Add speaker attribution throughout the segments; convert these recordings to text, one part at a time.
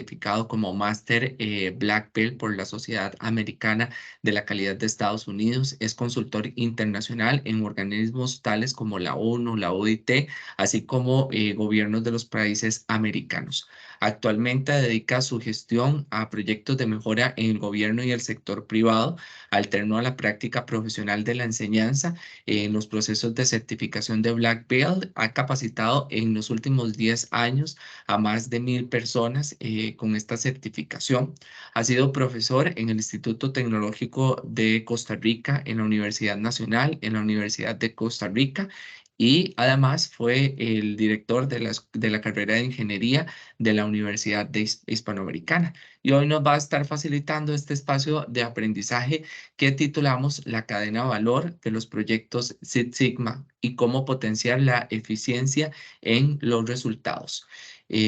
Speaker 1: certificado como Master Black Belt por la Sociedad Americana de la Calidad de Estados Unidos. Es consultor internacional en organismos tales como la ONU, la OIT, así como gobiernos de los países americanos. Actualmente dedica su gestión a proyectos de mejora en el gobierno y el sector privado, alterno a la práctica profesional de la enseñanza en los procesos de certificación de Black Belt. Ha capacitado en los últimos 10 años a más de 1.000 personas con esta certificación. Ha sido profesor en el Instituto Tecnológico de Costa Rica, en la Universidad Nacional, en la Universidad de Costa Rica. Y además fue el director de la carrera de ingeniería de la Universidad Hispanoamericana. Y hoy nos va a estar facilitando este espacio de aprendizaje que titulamos La cadena de valor de los proyectos Six Sigma y cómo potenciar la eficiencia en los resultados.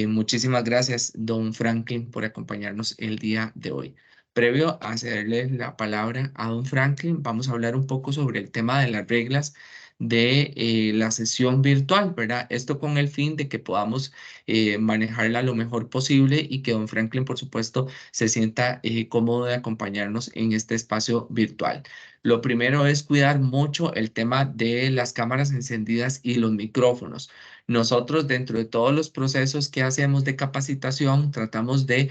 Speaker 1: Muchísimas gracias, don Franklin, por acompañarnos el día de hoy. Previo a cederle la palabra a don Franklin, vamos a hablar un poco sobre el tema de las reglas de la sesión virtual, ¿verdad? Esto con el fin de que podamos manejarla lo mejor posible y que don Franklin, por supuesto, se sienta cómodo de acompañarnos en este espacio virtual. Lo primero es cuidar mucho el tema de las cámaras encendidas y los micrófonos. Nosotros, dentro de todos los procesos que hacemos de capacitación, tratamos de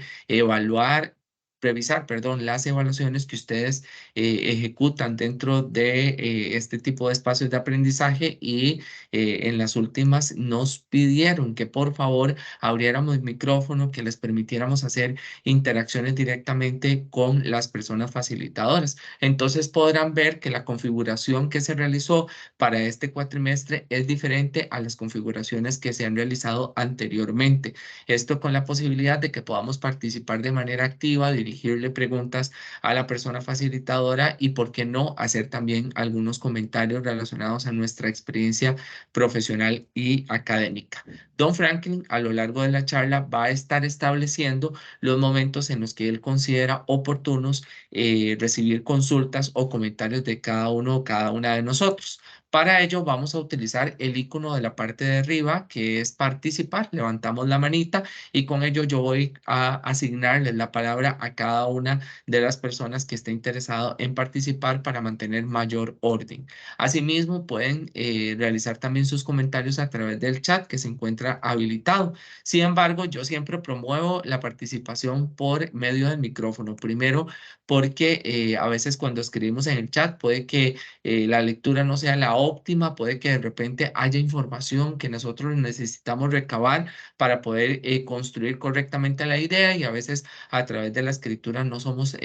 Speaker 1: revisar, perdón, las evaluaciones que ustedes ejecutan dentro de este tipo de espacios de aprendizaje y en las últimas nos pidieron que por favor abriéramos el micrófono, que les permitiéramos hacer interacciones directamente con las personas facilitadoras. Entonces podrán ver que la configuración que se realizó para este cuatrimestre es diferente a las configuraciones que se han realizado anteriormente. Esto con la posibilidad de que podamos participar de manera activa, dirigirle preguntas a la persona facilitadora y, por qué no, hacer también algunos comentarios relacionados a nuestra experiencia profesional y académica. Don Franklin, a lo largo de la charla, va a estar estableciendo los momentos en los que él considera oportunos recibir consultas o comentarios de cada uno o cada una de nosotros. Para ello vamos a utilizar el icono de la parte de arriba que es participar. Levantamos la manita y con ello yo voy a asignarles la palabra a cada una de las personas que esté interesado en participar para mantener mayor orden. Asimismo, pueden realizar también sus comentarios a través del chat que se encuentra habilitado. Sin embargo, yo siempre promuevo la participación por medio del micrófono. Primero, porque a veces cuando escribimos en el chat puede que la lectura no sea la óptima, puede que de repente haya información que nosotros necesitamos recabar para poder construir correctamente la idea y a veces a través de la escritura no somos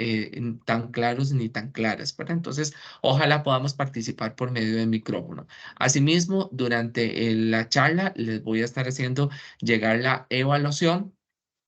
Speaker 1: tan claros ni tan claras, ¿verdad? Entonces, ojalá podamos participar por medio del micrófono. Asimismo, durante la charla les voy a estar haciendo llegar la evaluación.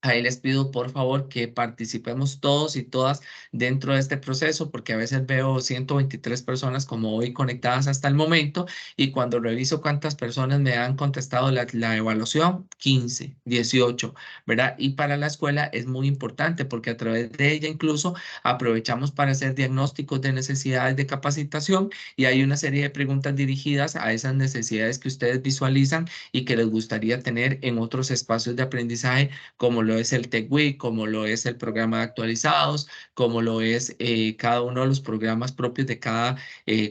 Speaker 1: Ahí les pido por favor que participemos todos y todas dentro de este proceso, porque a veces veo 123 personas como hoy conectadas hasta el momento y cuando reviso cuántas personas me han contestado la evaluación, 15, 18, ¿verdad? Y para la escuela es muy importante porque a través de ella incluso aprovechamos para hacer diagnósticos de necesidades de capacitación y hay una serie de preguntas dirigidas a esas necesidades que ustedes visualizan y que les gustaría tener en otros espacios de aprendizaje como lo es el TECWIC, como lo es el programa de actualizados, como lo es cada uno de los programas propios de cada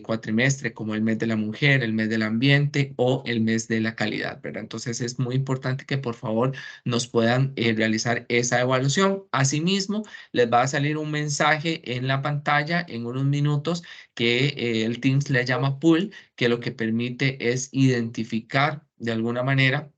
Speaker 1: cuatrimestre, como el mes de la mujer, el mes del ambiente o el mes de la calidad, ¿verdad? Entonces es muy importante que por favor nos puedan realizar esa evaluación. Asimismo, les va a salir un mensaje en la pantalla en unos minutos que el Teams le llama pool, que lo que permite es identificar de alguna manera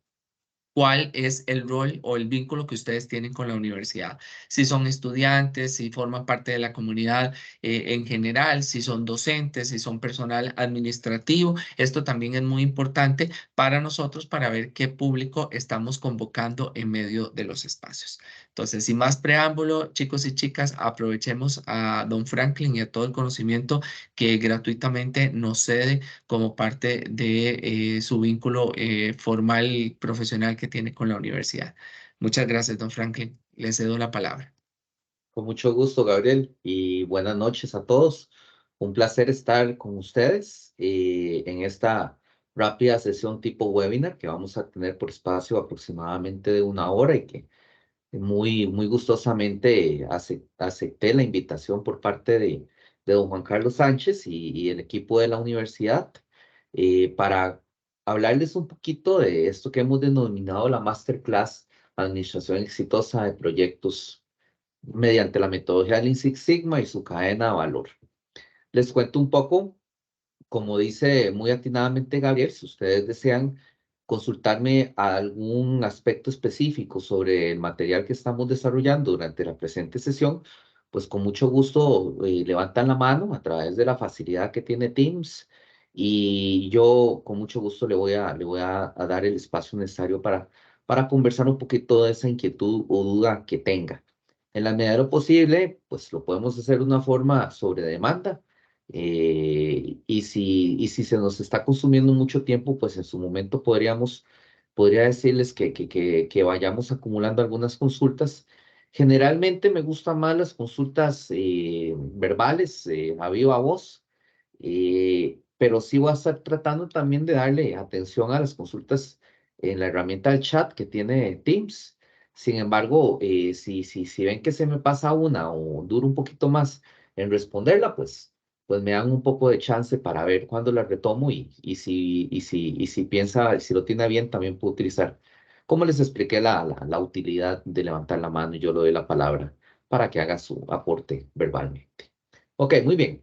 Speaker 1: cuál es el rol o el vínculo que ustedes tienen con la universidad. Si son estudiantes, si forman parte de la comunidad en general, si son docentes, si son personal administrativo. Esto también es muy importante para nosotros para ver qué público estamos convocando en medio de los espacios. Entonces, sin más preámbulo, chicos y chicas, aprovechemos a don Franklin y a todo el conocimiento que gratuitamente nos cede como parte de su vínculo formal y profesional que tiene con la universidad. Muchas gracias, don Franklin. Le cedo la palabra.
Speaker 2: Con mucho gusto, Gabriel, y buenas noches a todos. Un placer estar con ustedes en esta rápida sesión tipo webinar que vamos a tener por espacio aproximadamente de una hora y que muy gustosamente acepté la invitación por parte de don Juan Carlos Sánchez y el equipo de la universidad para hablarles un poquito de esto que hemos denominado la Masterclass Administración Exitosa de Proyectos mediante la metodología Lean Six Sigma y su cadena de valor. Les cuento un poco, como dice muy atinadamente Gabriel, si ustedes desean consultarme algún aspecto específico sobre el material que estamos desarrollando durante la presente sesión, pues con mucho gusto levantan la mano a través de la facilidad que tiene Teams y yo con mucho gusto le voy a dar el espacio necesario para conversar un poquito de esa inquietud o duda que tenga. En la medida de lo posible, pues lo podemos hacer de una forma sobre demanda y si se nos está consumiendo mucho tiempo, pues en su momento podría decirles que vayamos acumulando algunas consultas. Generalmente me gustan más las consultas verbales, a viva voz, pero sí voy a estar tratando también de darle atención a las consultas en la herramienta del chat que tiene Teams. Sin embargo, si ven que se me pasa una o dura un poquito más en responderla, pues me dan un poco de chance para ver cuándo la retomo y si piensa, si lo tiene bien, también puedo utilizar, como les expliqué, la utilidad de levantar la mano y yo le doy la palabra para que haga su aporte verbalmente. Ok, muy bien.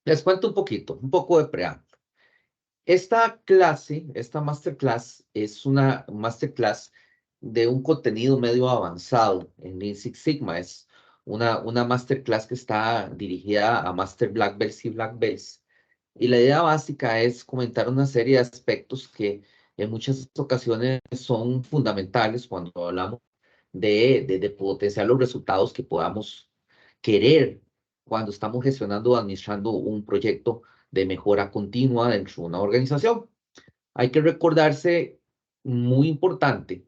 Speaker 2: Les cuento un poco de preámbulo. Esta clase, esta masterclass, es una masterclass de un contenido medio avanzado en Lean Six Sigma. Es una masterclass que está dirigida a Master Black Belts y Black Belts. Y la idea básica es comentar una serie de aspectos que en muchas ocasiones son fundamentales cuando hablamos de potenciar los resultados que podamos querer cuando estamos gestionando o administrando un proyecto de mejora continua dentro de una organización. Hay que recordarse, muy importante,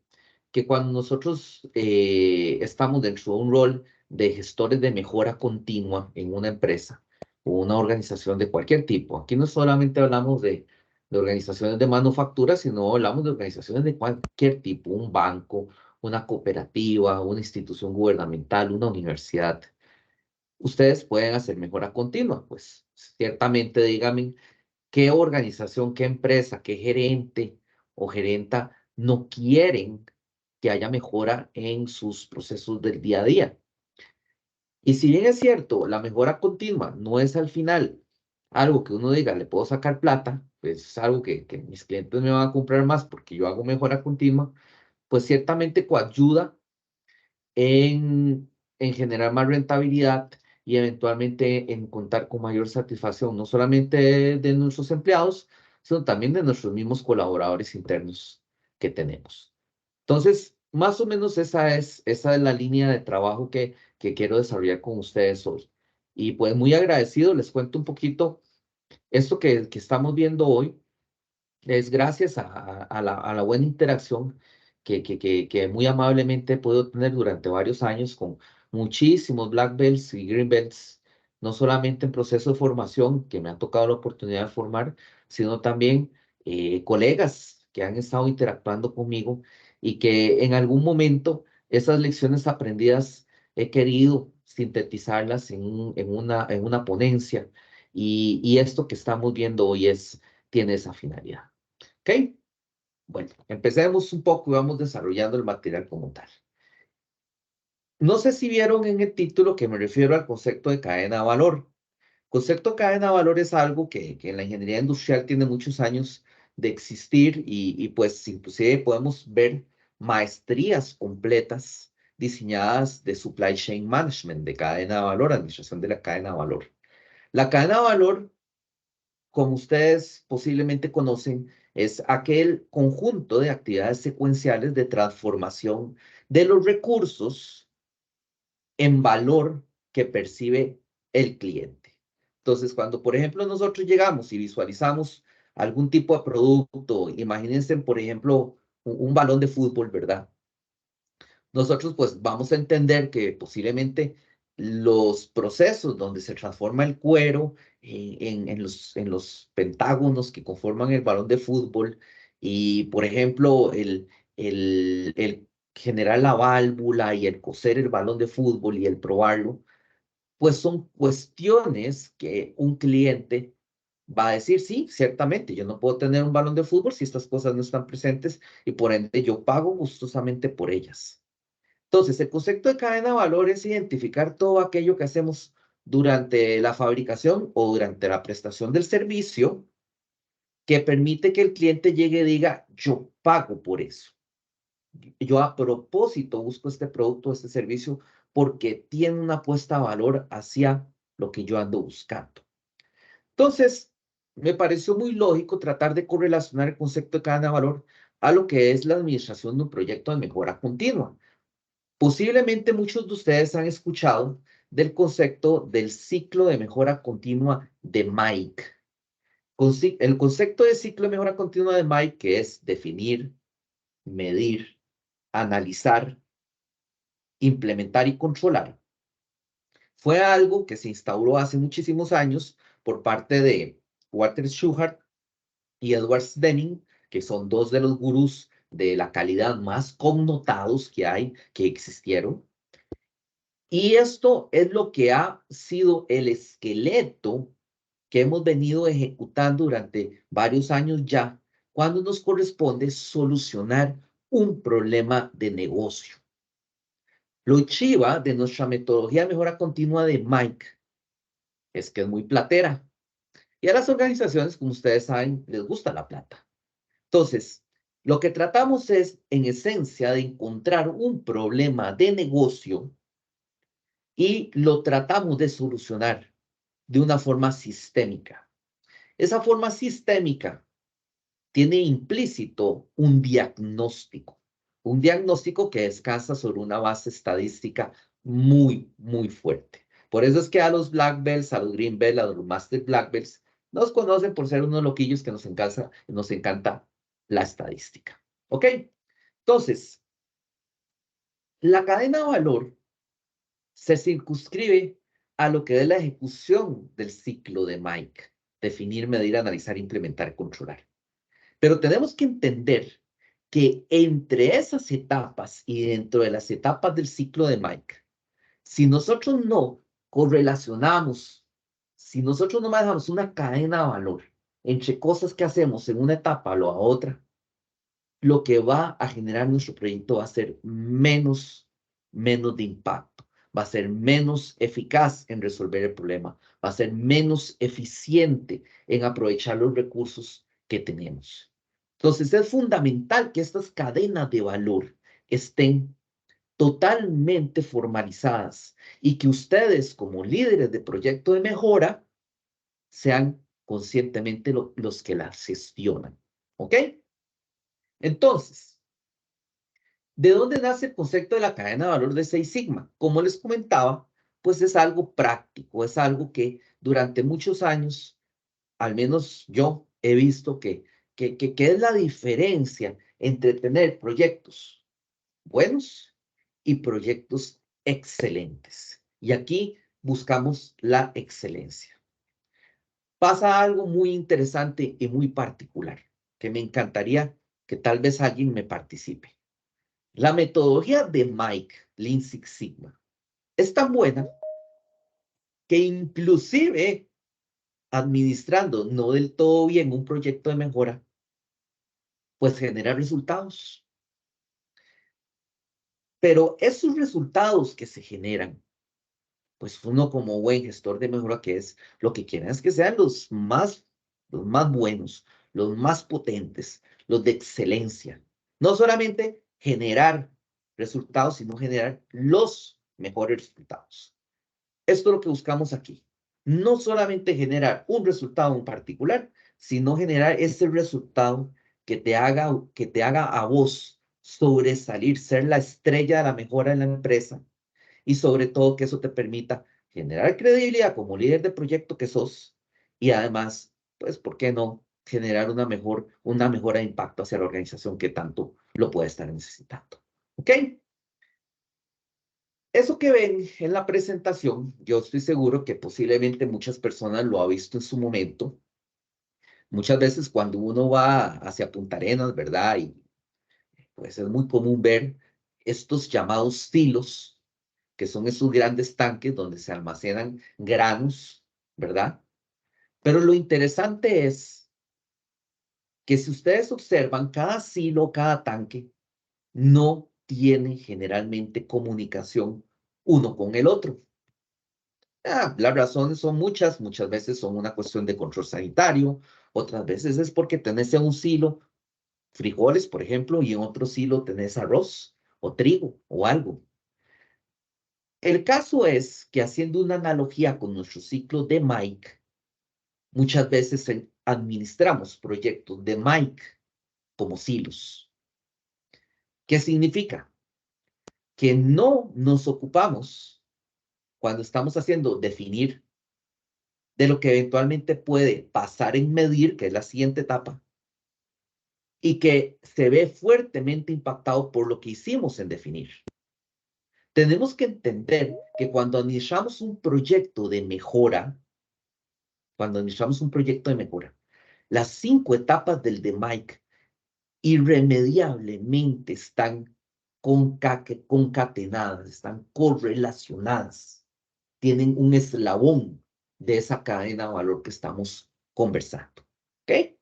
Speaker 2: que cuando nosotros estamos dentro de un rol de gestores de mejora continua en una empresa o una organización de cualquier tipo, aquí no solamente hablamos de organizaciones de manufactura, sino hablamos de organizaciones de cualquier tipo, un banco, una cooperativa, una institución gubernamental, una universidad. Ustedes pueden hacer mejora continua, pues ciertamente díganme qué organización, qué empresa, qué gerente o gerenta no quieren que haya mejora en sus procesos del día a día. Y si bien es cierto, la mejora continua no es al final algo que uno diga, le puedo sacar plata, pues es algo que mis clientes me van a comprar más porque yo hago mejora continua, pues ciertamente coayuda en generar más rentabilidad y eventualmente en contar con mayor satisfacción, no solamente de nuestros empleados, sino también de nuestros mismos colaboradores internos que tenemos. Entonces, más o menos esa es la línea de trabajo que quiero desarrollar con ustedes hoy. Y pues muy agradecido, les cuento un poquito esto que estamos viendo hoy es gracias a la buena interacción que muy amablemente he podido tener durante varios años con muchísimos Black Belts y Green Belts, no solamente en proceso de formación, que me ha tocado la oportunidad de formar, sino también colegas que han estado interactuando conmigo y que en algún momento esas lecciones aprendidas he querido sintetizarlas en una ponencia y esto que estamos viendo hoy tiene esa finalidad. ¿Ok? Bueno, empecemos un poco y vamos desarrollando el material como tal. No sé si vieron en el título que me refiero al concepto de cadena de valor. Concepto de cadena de valor es algo que en la ingeniería industrial tiene muchos años de existir y pues inclusive podemos ver maestrías completas diseñadas de supply chain management, de cadena de valor, administración de la cadena de valor. La cadena de valor, como ustedes posiblemente conocen, es aquel conjunto de actividades secuenciales de transformación de los recursos en valor que percibe el cliente. Entonces, cuando, por ejemplo, nosotros llegamos y visualizamos algún tipo de producto, imagínense, por ejemplo, un balón de fútbol, ¿verdad? Nosotros pues vamos a entender que posiblemente los procesos donde se transforma el cuero en los pentágonos que conforman el balón de fútbol y por ejemplo el generar la válvula y el coser el balón de fútbol y el probarlo, pues son cuestiones que un cliente va a decir, sí, ciertamente, yo no puedo tener un balón de fútbol si estas cosas no están presentes y por ende yo pago gustosamente por ellas. Entonces, el concepto de cadena de valor es identificar todo aquello que hacemos durante la fabricación o durante la prestación del servicio que permite que el cliente llegue y diga, yo pago por eso. Yo a propósito busco este producto, este servicio, porque tiene una apuesta a valor hacia lo que yo ando buscando. Entonces, me pareció muy lógico tratar de correlacionar el concepto de cadena de valor a lo que es la administración de un proyecto de mejora continua. Posiblemente muchos de ustedes han escuchado del concepto del ciclo de mejora continua de Mike. El concepto de ciclo de mejora continua de Mike, que es definir, medir, analizar, implementar y controlar, fue algo que se instauró hace muchísimos años por parte de Walter Schuhart y Edward Deming, que son dos de los gurús de la calidad más connotados que hay, que existieron. Y esto es lo que ha sido el esqueleto que hemos venido ejecutando durante varios años ya, cuando nos corresponde solucionar un problema de negocio. Lo chiva de nuestra metodología de mejora continua de Mike es que es muy platera. Y a las organizaciones, como ustedes saben, les gusta la plata. Entonces, lo que tratamos es, en esencia, de encontrar un problema de negocio y lo tratamos de solucionar de una forma sistémica. Esa forma sistémica tiene implícito un diagnóstico que descansa sobre una base estadística muy, muy fuerte. Por eso es que a los Black Belts, a los Green Belts, a los Master Black Belts, nos conocen por ser unos loquillos que nos encanta la estadística. ¿Ok? Entonces, la cadena de valor se circunscribe a lo que es la ejecución del ciclo de Mike. Definir, medir, analizar, implementar, controlar. Pero tenemos que entender que entre esas etapas y dentro de las etapas del ciclo de Mike, si nosotros no correlacionamos, si nosotros no manejamos una cadena de valor entre cosas que hacemos en una etapa o a otra, lo que va a generar nuestro proyecto va a ser menos de impacto, va a ser menos eficaz en resolver el problema, va a ser menos eficiente en aprovechar los recursos que tenemos. Entonces es fundamental que estas cadenas de valor estén totalmente formalizadas y que ustedes como líderes de proyecto de mejora sean conscientemente los que las gestionan. ¿Ok? Entonces, ¿de dónde nace el concepto de la cadena de valor de Seis Sigma? Como les comentaba, pues es algo práctico, es algo que durante muchos años, al menos yo he visto que es la diferencia entre tener proyectos buenos y proyectos excelentes. Y aquí buscamos la excelencia. Pasa algo muy interesante y muy particular, que me encantaría que tal vez alguien me participe. La metodología de Mike, Lean Six Sigma, es tan buena que inclusive administrando no del todo bien un proyecto de mejora, pues genera resultados. Pero esos resultados que se generan, pues uno como buen gestor de mejora que es, lo que quieren es que sean los más buenos, los más potentes, los de excelencia. No solamente generar resultados, sino generar los mejores resultados. Esto es lo que buscamos aquí. No solamente generar un resultado en particular, sino generar ese resultado que te haga a vos sobresalir, ser la estrella de la mejora en la empresa y sobre todo que eso te permita generar credibilidad como líder de proyecto que sos y además, pues, ¿por qué no? Generar una mejora de impacto hacia la organización que tanto lo puede estar necesitando. ¿Ok? Eso que ven en la presentación, yo estoy seguro que posiblemente muchas personas lo han visto en su momento. Muchas veces cuando uno va hacia Punta Arenas, ¿verdad? Y pues es muy común ver estos llamados silos, que son esos grandes tanques donde se almacenan granos, ¿verdad? Pero lo interesante es que si ustedes observan, cada silo, cada tanque, no tiene generalmente comunicación uno con el otro. Las razones son muchas veces son una cuestión de control sanitario, otras veces es porque tenés en un silo frijoles, por ejemplo, y en otro silo tenés arroz o trigo o algo. El caso es que haciendo una analogía con nuestro ciclo de Mike, muchas veces administramos proyectos de Mike como silos. ¿Qué significa? Que no nos ocupamos cuando estamos haciendo definir de lo que eventualmente puede pasar en medir, que es la siguiente etapa, y que se ve fuertemente impactado por lo que hicimos en definir. Tenemos que entender que cuando administramos un proyecto de mejora, las 5 etapas del de Mike irremediablemente están concatenadas, están correlacionadas, tienen un eslabón de esa cadena de valor que estamos conversando. ¿Ok?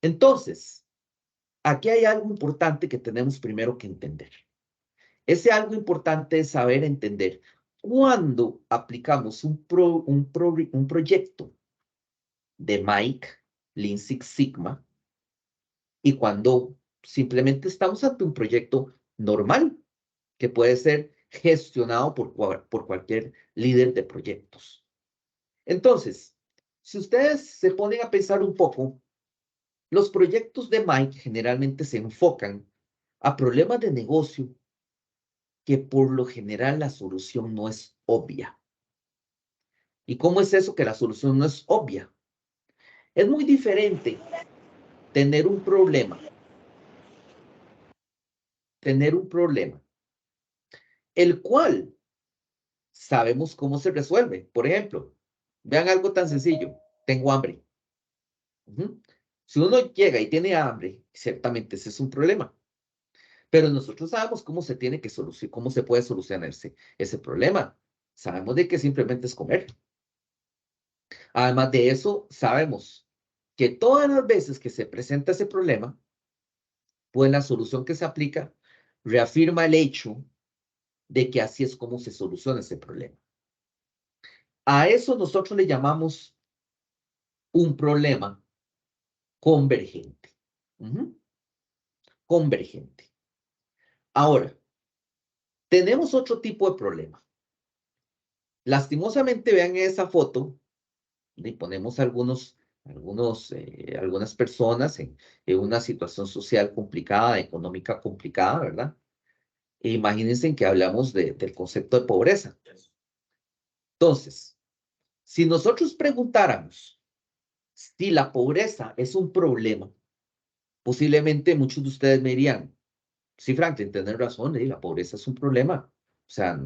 Speaker 2: Entonces, aquí hay algo importante que tenemos primero que entender. Ese algo importante es saber entender cuando aplicamos un proyecto de Mike, Lean Six Sigma, y cuando simplemente estamos ante un proyecto normal que puede ser gestionado por cualquier líder de proyectos. Entonces, si ustedes se ponen a pensar un poco, los proyectos de Mike generalmente se enfocan a problemas de negocio que por lo general la solución no es obvia. ¿Y cómo es eso que la solución no es obvia? Es muy diferente tener un problema, el cual sabemos cómo se resuelve. Por ejemplo, vean algo tan sencillo, tengo hambre. Si uno llega y tiene hambre, ciertamente ese es un problema. Pero nosotros sabemos cómo se tiene que solucionar, cómo se puede solucionar ese problema. Sabemos de que simplemente es comer. Además de eso, sabemos que todas las veces que se presenta ese problema, pues la solución que se aplica reafirma el hecho de que así es como se soluciona ese problema. A eso nosotros le llamamos un problema convergente. Convergente. Ahora, tenemos otro tipo de problema. Lastimosamente, vean esa foto y ponemos algunas personas en una situación social complicada, económica complicada, ¿verdad? E imagínense que hablamos del concepto de pobreza. Entonces, si nosotros preguntáramos si la pobreza es un problema, posiblemente muchos de ustedes me dirían, sí, Franklin, tienes razón, la pobreza es un problema. O sea,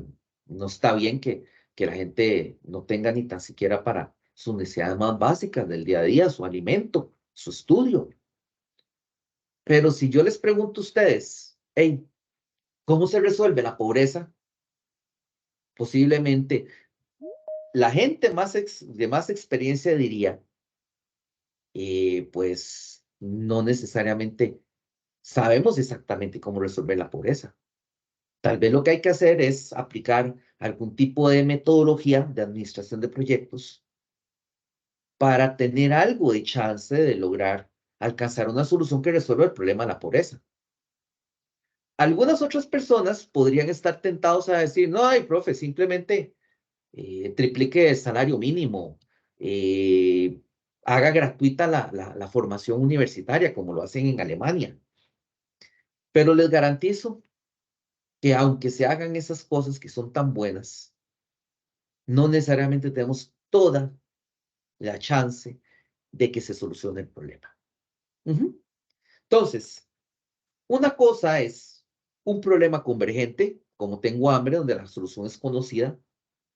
Speaker 2: no está bien que la gente no tenga ni tan siquiera para sus necesidades más básicas del día a día, su alimento, su estudio. Pero si yo les pregunto a ustedes, hey, ¿cómo se resuelve la pobreza? Posiblemente la gente de más experiencia diría, pues no necesariamente sabemos exactamente cómo resolver la pobreza. Tal vez lo que hay que hacer es aplicar algún tipo de metodología de administración de proyectos para tener algo de chance de lograr alcanzar una solución que resuelva el problema de la pobreza. Algunas otras personas podrían estar tentados a decir, no, ay, profe, simplemente triplique el salario mínimo, eh, haga gratuita la formación universitaria como lo hacen en Alemania. Pero les garantizo que aunque se hagan esas cosas que son tan buenas, no necesariamente tenemos toda la chance de que se solucione el problema. Entonces, una cosa es un problema convergente, como tengo hambre, donde la solución es conocida.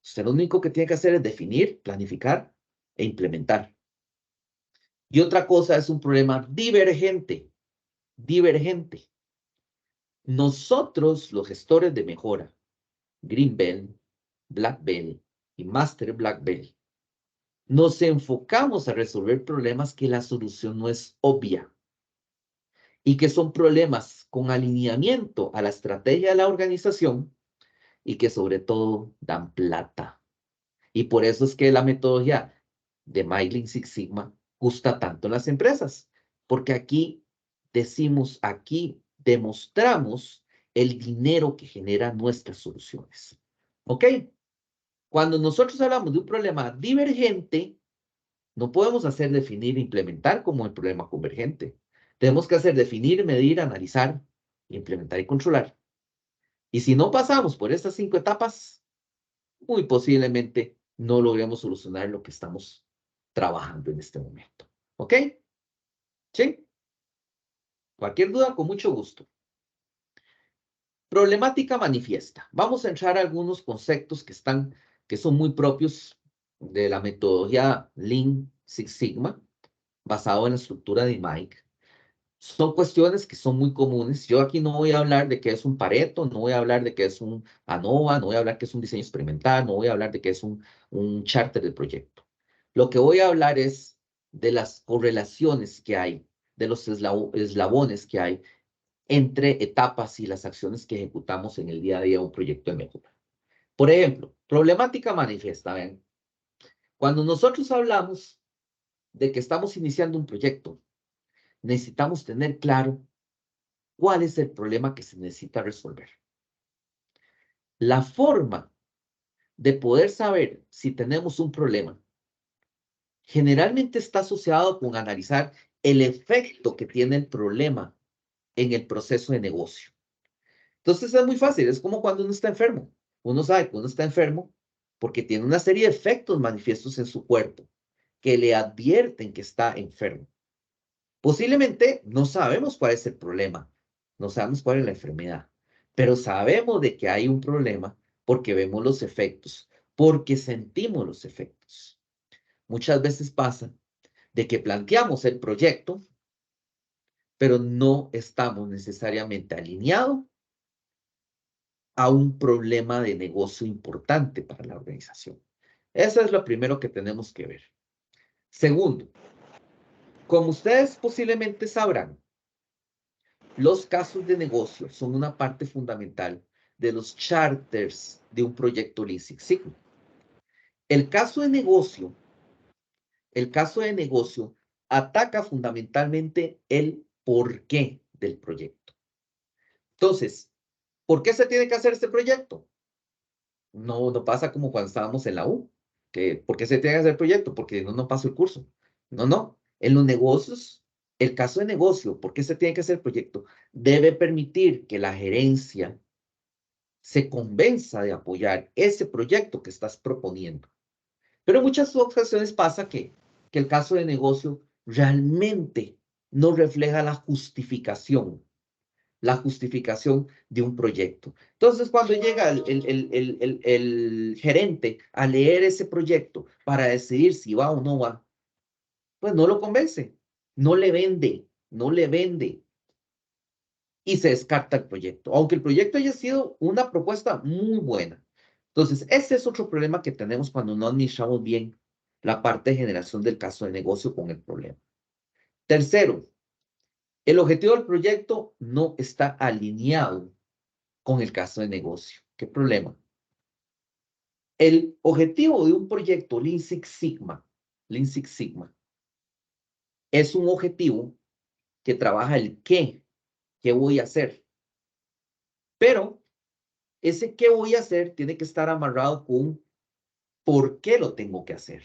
Speaker 2: Usted lo único que tiene que hacer es definir, planificar e implementar. Y otra cosa es un problema divergente. Divergente. Nosotros, los gestores de mejora, Green Belt, Black Belt y Master Black Belt, nos enfocamos a resolver problemas que la solución no es obvia y que son problemas con alineamiento a la estrategia de la organización y que sobre todo dan plata. Y por eso es que la metodología de Lean Six Sigma gusta tanto en las empresas, porque aquí decimos, aquí demostramos el dinero que generan nuestras soluciones. ¿Ok? Cuando nosotros hablamos de un problema divergente, no podemos hacer definir e implementar como el problema convergente. Tenemos que hacer definir, medir, analizar, implementar y controlar. Y si no pasamos por estas 5 etapas, muy posiblemente no logremos solucionar lo que estamos trabajando en este momento. ¿Ok? ¿Sí? Cualquier duda, con mucho gusto. Problemática manifiesta. Vamos a entrar a algunos conceptos que son muy propios de la metodología Lean Six Sigma, basado en la estructura de Mike. Son cuestiones que son muy comunes. Yo aquí no voy a hablar de qué es un Pareto, no voy a hablar de qué es un ANOVA, no voy a hablar de qué es un diseño experimental, no voy a hablar de qué es un charter del proyecto. Lo que voy a hablar es de las correlaciones que hay, de los eslabones que hay entre etapas y las acciones que ejecutamos en el día a día de un proyecto de mejora. Por ejemplo, problemática manifiesta. ¿Ven? Cuando nosotros hablamos de que estamos iniciando un proyecto, necesitamos tener claro cuál es el problema que se necesita resolver. La forma de poder saber si tenemos un problema generalmente está asociado con analizar el efecto que tiene el problema en el proceso de negocio. Entonces es muy fácil, es como cuando uno está enfermo. Uno sabe que uno está enfermo porque tiene una serie de efectos manifiestos en su cuerpo que le advierten que está enfermo. Posiblemente no sabemos cuál es el problema, no sabemos cuál es la enfermedad, pero sabemos de que hay un problema porque vemos los efectos, porque sentimos los efectos. Muchas veces pasa de que planteamos el proyecto, pero no estamos necesariamente alineados a un problema de negocio importante para la organización. Eso es lo primero que tenemos que ver. Segundo, como ustedes posiblemente sabrán, los casos de negocio son una parte fundamental de los charters de un proyecto Lean Six Sigma. El caso de negocio, ataca fundamentalmente el porqué del proyecto. Entonces, ¿por qué se tiene que hacer este proyecto? No pasa como cuando estábamos en la U, que ¿por qué se tiene que hacer el proyecto? Porque no paso el curso. No. En los negocios, el caso de negocio, ¿por qué se tiene que hacer el proyecto? Debe permitir que la gerencia se convenza de apoyar ese proyecto que estás proponiendo. Pero en muchas ocasiones pasa que el caso de negocio realmente no refleja la justificación de un proyecto. Entonces, cuando llega el gerente a leer ese proyecto para decidir si va o no va, pues no lo convence, no le vende y se descarta el proyecto, aunque el proyecto haya sido una propuesta muy buena. Entonces, ese es otro problema que tenemos cuando no administramos bien la parte de generación del caso de negocio con el problema. Tercero, el objetivo del proyecto no está alineado con el caso de negocio. ¿Qué problema? El objetivo de un proyecto Lean Six Sigma, es un objetivo que trabaja el qué voy a hacer. Pero ese qué voy a hacer tiene que estar amarrado con por qué lo tengo que hacer.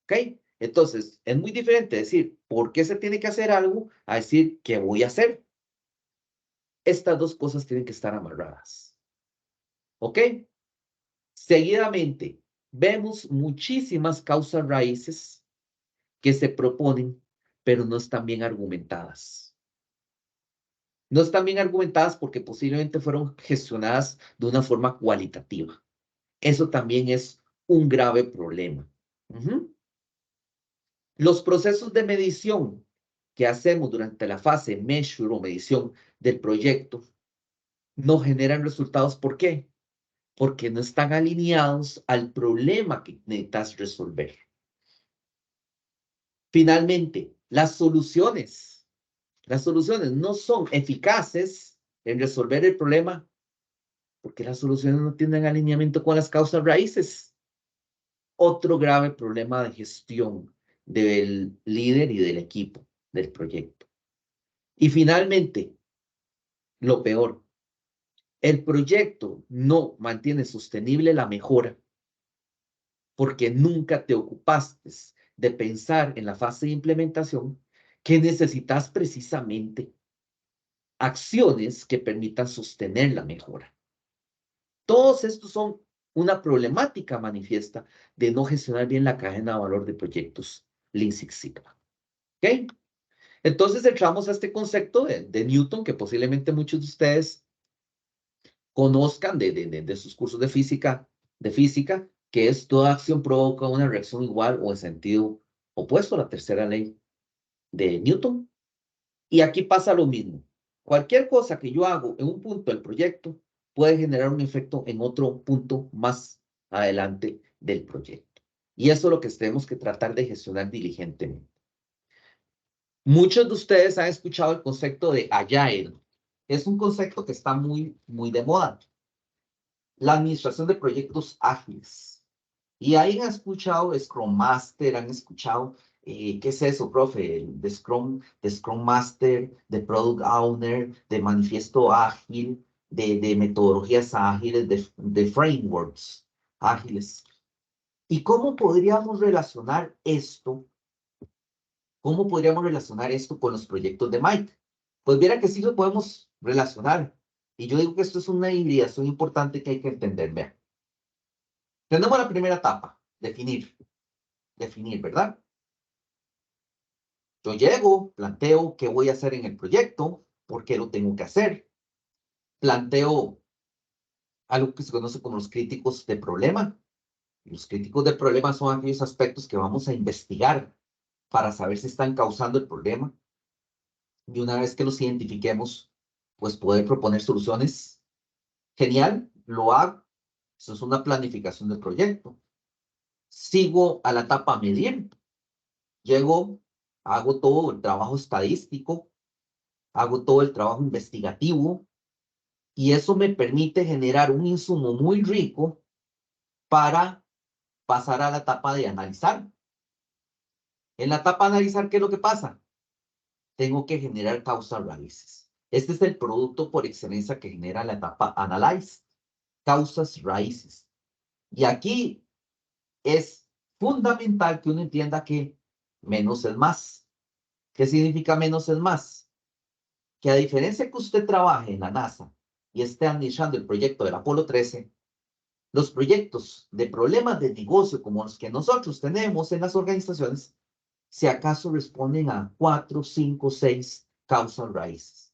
Speaker 2: ¿Ok? Entonces, es muy diferente decir por qué se tiene que hacer algo a decir qué voy a hacer. Estas dos cosas tienen que estar amarradas. ¿Ok? Seguidamente, vemos muchísimas causas raíces que se proponen, pero no están bien argumentadas. No están bien argumentadas porque posiblemente fueron gestionadas de una forma cualitativa. Eso también es un grave problema. Los procesos de medición que hacemos durante la fase measure o medición del proyecto no generan resultados. ¿Por qué? Porque no están alineados al problema que necesitas resolver. Finalmente, las soluciones no son eficaces en resolver el problema porque las soluciones no tienen alineamiento con las causas raíces. Otro grave problema de gestión del líder y del equipo del proyecto. Y finalmente, lo peor, el proyecto no mantiene sostenible la mejora porque nunca te ocupaste de pensar en la fase de implementación que necesitas precisamente acciones que permitan sostener la mejora. Todos estos son una problemática manifiesta de no gestionar bien la cadena de valor de proyectos Lean Six Sigma. ¿Ok? Entonces entramos a este concepto de Newton, que posiblemente muchos de ustedes conozcan de sus cursos de física, que es toda acción provoca una reacción igual o en sentido opuesto a la tercera ley de Newton. Y aquí pasa lo mismo. Cualquier cosa que yo hago en un punto del proyecto puede generar un efecto en otro punto más adelante del proyecto. Y eso es lo que tenemos que tratar de gestionar diligentemente. Muchos de ustedes han escuchado el concepto de Agile. Es un concepto que está muy de moda. La administración de proyectos ágiles. Y ahí han escuchado Scrum Master, han escuchado, ¿qué es eso, profe? De Scrum Master, de Product Owner, de manifiesto ágil, de metodologías ágiles, de frameworks ágiles. ¿Y cómo podríamos relacionar esto? ¿Cómo podríamos relacionar esto con los proyectos de Mike? Pues viera que sí lo podemos relacionar. Y yo digo que esto es una hibridación importante que hay que entender. Vean. Tenemos la primera etapa, definir, ¿verdad? Yo llego, planteo qué voy a hacer en el proyecto, por qué lo tengo que hacer, planteo algo que se conoce como los críticos de problema. Los críticos de problema son aquellos aspectos que vamos a investigar para saber si están causando el problema. Y una vez que los identifiquemos, pues poder proponer soluciones. Genial, lo hago. Eso es una planificación del proyecto. Sigo a la etapa medir. Llego, hago todo el trabajo estadístico, hago todo el trabajo investigativo y eso me permite generar un insumo muy rico para pasar a la etapa de analizar. En la etapa de analizar, ¿qué es lo que pasa? Tengo que generar causas raíces. Este es el producto por excelencia que genera la etapa Analyze, causas raíces. Y aquí es fundamental que uno entienda que menos es más. ¿Qué significa menos es más? Que a diferencia que usted trabaje en la NASA y esté administrando el proyecto del Apolo 13, los proyectos de problemas de negocio como los que nosotros tenemos en las organizaciones, si acaso responden a 4, 5, 6 causas raíces.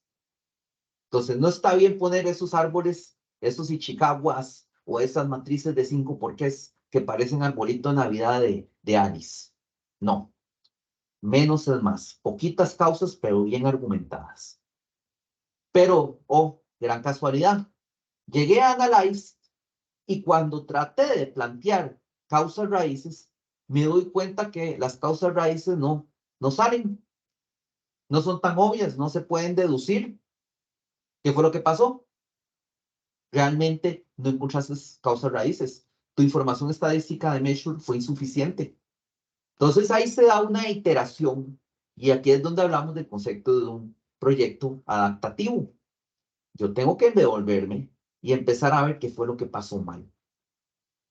Speaker 2: Entonces, no está bien poner esos árboles, esos ichikawas o esas matrices de 5 porqués que parecen arbolito de Navidad de Alice. No, menos es más. Poquitas causas, pero bien argumentadas. Pero, oh, gran casualidad, llegué a Analyze y cuando traté de plantear causas raíces, me doy cuenta que las causas raíces no salen, no son tan obvias, no se pueden deducir. ¿Qué fue lo que pasó? Realmente no encontraste causas raíces. Tu información estadística de Measure fue insuficiente. Entonces ahí se da una iteración y aquí es donde hablamos del concepto de un proyecto adaptativo. Yo tengo que devolverme y empezar a ver qué fue lo que pasó mal.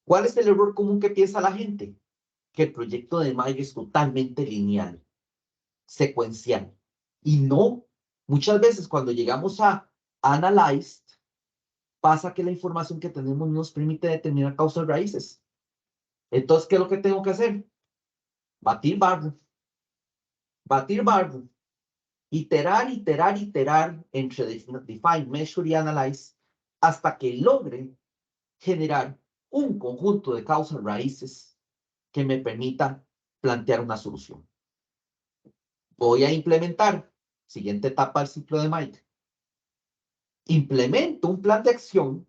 Speaker 2: ¿Cuál es el error común que piensa la gente? Que el proyecto de Mike es totalmente lineal, secuencial. Y no, muchas veces cuando llegamos a Analyzed, pasa que la información que tenemos nos permite determinar causas raíces. Entonces, ¿qué es lo que tengo que hacer? Batir barro, batir barro, iterar entre define, measure y analyze hasta que logre generar un conjunto de causas raíces que me permita plantear una solución. Voy a implementar, siguiente etapa del ciclo de Mike, implemento un plan de acción,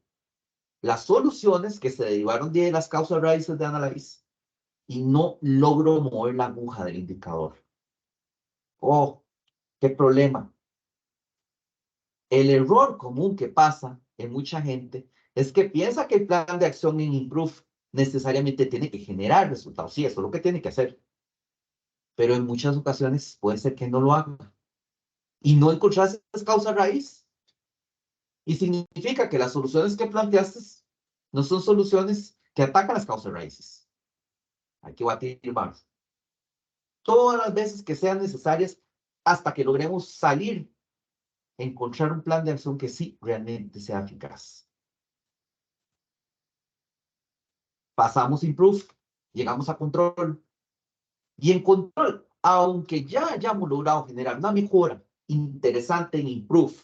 Speaker 2: las soluciones que se derivaron de las causas raíces de Analyze, y no logro mover la aguja del indicador. Oh, qué problema. El error común que pasa en mucha gente es que piensa que el plan de acción en Improve necesariamente tiene que generar resultados. Sí, eso es lo que tiene que hacer. Pero en muchas ocasiones puede ser que no lo haga. Y no encontraste causa raíz. Y significa que las soluciones que planteaste no son soluciones que atacan las causas raíces. Hay que batir más. Todas las veces que sean necesarias hasta que logremos salir, encontrar un plan de acción que sí realmente sea eficaz. Pasamos Improve, llegamos a Control. Y en Control, aunque ya hayamos logrado generar una mejora interesante en Improve,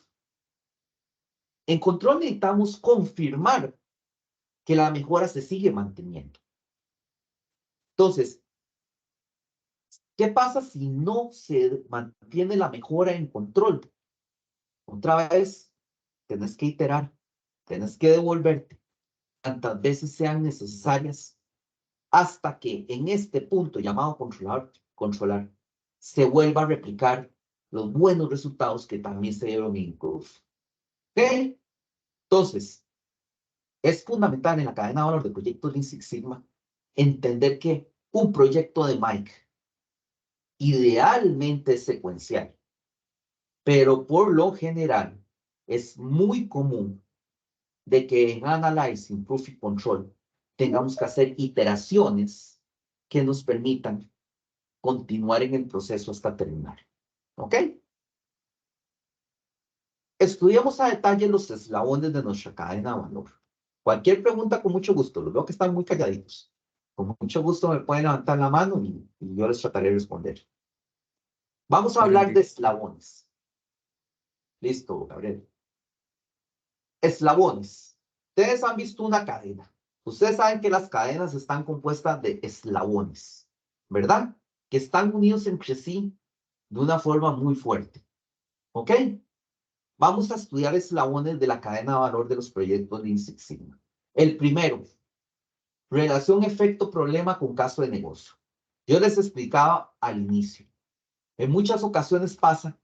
Speaker 2: en Control necesitamos confirmar que la mejora se sigue manteniendo. Entonces, ¿qué pasa si no se mantiene la mejora en Control? Otra vez, tenés que iterar, tenés que devolverte tantas veces sean necesarias hasta que en este punto llamado controlar se vuelva a replicar los buenos resultados que también se dieron en Improve. ¿Ok? Entonces, es fundamental en la cadena de valor de proyectos Lean Six Sigma entender que un proyecto de Mike idealmente es secuencial, pero por lo general es muy común de que en Analyze, Improve y Control tengamos que hacer iteraciones que nos permitan continuar en el proceso hasta terminar. ¿Ok? Estudiamos a detalle los eslabones de nuestra cadena de valor. Cualquier pregunta con mucho gusto. Los veo que están muy calladitos. Con mucho gusto me pueden levantar la mano y yo les trataré de responder. Vamos a hablar de eslabones. Listo, Gabriel. Eslabones. Ustedes han visto una cadena. Ustedes saben que las cadenas están compuestas de eslabones, ¿verdad? Que están unidos entre sí de una forma muy fuerte. ¿Ok? Vamos a estudiar eslabones de la cadena de valor de los proyectos Lean Six Sigma. El primero, relación efecto-problema con caso de negocio. Yo les explicaba al inicio. En muchas ocasiones pasa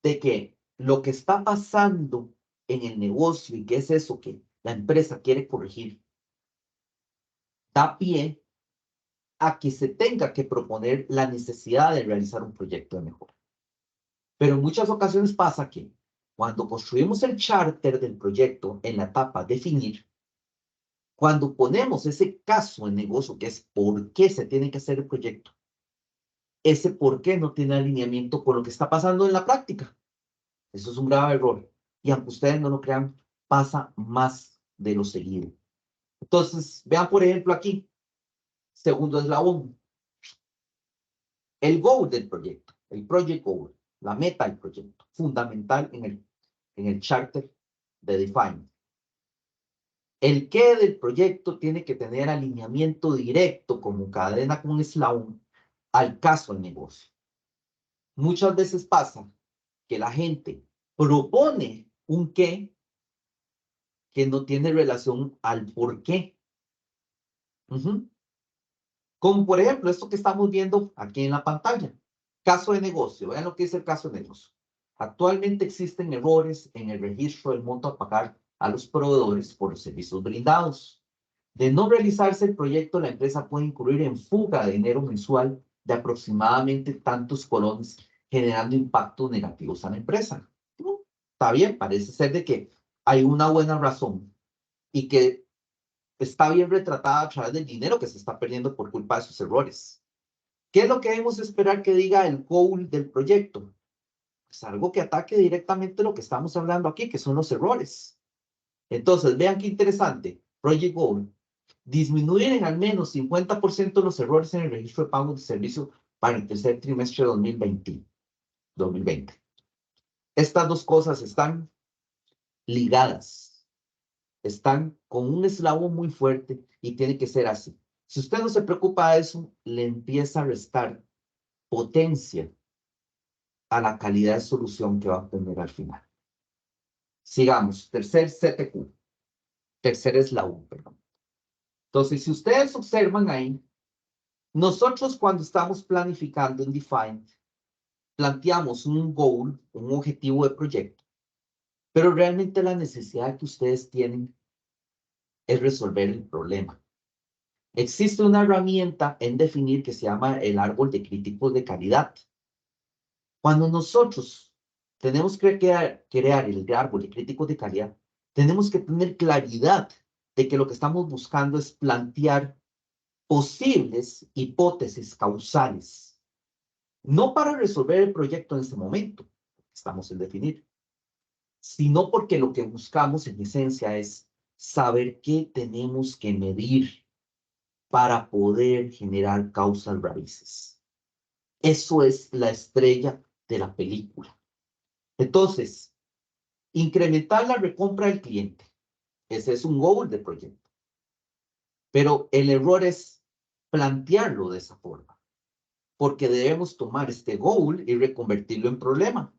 Speaker 2: de que lo que está pasando en el negocio y que es eso que la empresa quiere corregir, da pie a que se tenga que proponer la necesidad de realizar un proyecto de mejora. Pero en muchas ocasiones pasa que cuando construimos el charter del proyecto en la etapa definir, cuando ponemos ese caso en negocio, que es por qué se tiene que hacer el proyecto, ese por qué no tiene alineamiento con lo que está pasando en la práctica. Eso es un grave error. Y aunque ustedes no lo crean, pasa más de lo seguido. Entonces, vean por ejemplo aquí, segundo eslabón, el goal del proyecto, el project goal, la meta del proyecto, fundamental en el charter de Define. El qué del proyecto tiene que tener alineamiento directo como cadena con un eslabón al caso del negocio. Muchas veces pasa que la gente propone un qué que no tiene relación al por qué. Como por ejemplo esto que estamos viendo aquí en la pantalla. Caso de negocio. Vean lo que es el caso de negocio. Actualmente existen errores en el registro del monto a pagar a los proveedores por los servicios brindados. De no realizarse el proyecto, la empresa puede incurrir en fuga de dinero mensual de aproximadamente tantos colones, generando impactos negativos a la empresa. Está bien, parece ser de que hay una buena razón y que está bien retratada a través del dinero que se está perdiendo por culpa de sus errores. ¿Qué es lo que debemos esperar que diga el goal del proyecto? Pues algo que ataque directamente lo que estamos hablando aquí, que son los errores. Entonces, vean qué interesante. Project Goal. Disminuir en al menos 50% los errores en el registro de pagos de servicio para el tercer trimestre de 2020. Estas dos cosas están ligadas. Están con un eslabón muy fuerte y tiene que ser así. Si usted no se preocupa de eso, le empieza a restar potencia a la calidad de solución que va a obtener al final. Sigamos, tercer CTQ, tercer eslabón, perdón. Entonces, si ustedes observan ahí, nosotros cuando estamos planificando en Defined, planteamos un goal, un objetivo de proyecto, pero realmente la necesidad que ustedes tienen es resolver el problema. Existe una herramienta en definir que se llama el árbol de críticos de calidad. Cuando nosotros tenemos que crear el árbol de críticos de calidad, tenemos que tener claridad de que lo que estamos buscando es plantear posibles hipótesis causales, no para resolver el proyecto en este momento, estamos en definir, sino porque lo que buscamos en esencia es saber qué tenemos que medir para poder generar causal raíces. Eso es la estrella de la película. Entonces, incrementar la recompra del cliente. Ese es un goal del proyecto. Pero el error es plantearlo de esa forma, porque debemos tomar este goal y reconvertirlo en problema.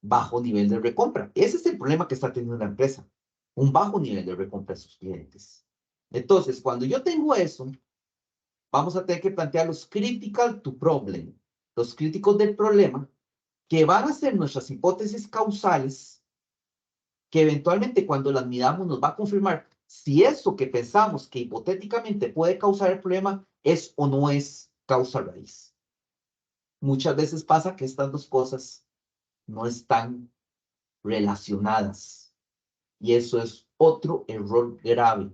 Speaker 2: Bajo nivel de recompra. Ese es el problema que está teniendo la empresa. Un bajo nivel de recompra de sus clientes. Entonces, cuando yo tengo eso, vamos a tener que plantear los critical to problem, los críticos del problema, que van a ser nuestras hipótesis causales, que eventualmente cuando las midamos nos va a confirmar si eso que pensamos que hipotéticamente puede causar el problema es o no es causa raíz. Muchas veces pasa que estas dos cosas no están relacionadas. Y eso es otro error grave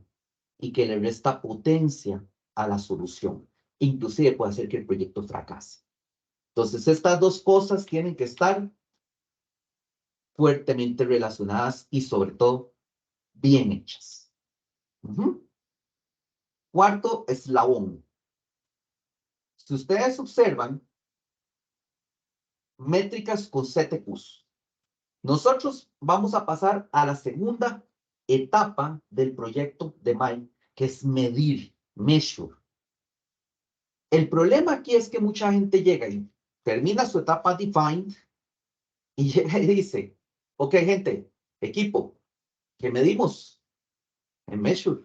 Speaker 2: y que le resta potencia a la solución. Inclusive puede hacer que el proyecto fracase. Entonces, estas dos cosas tienen que estar fuertemente relacionadas y sobre todo bien hechas. Cuarto eslabón. Si ustedes observan, métricas con CTQs. Nosotros vamos a pasar a la segunda etapa del proyecto de Mike, que es medir, measure. El problema aquí es que mucha gente llega y termina su etapa defined y llega y dice, ok, gente, equipo, ¿qué medimos? En measure.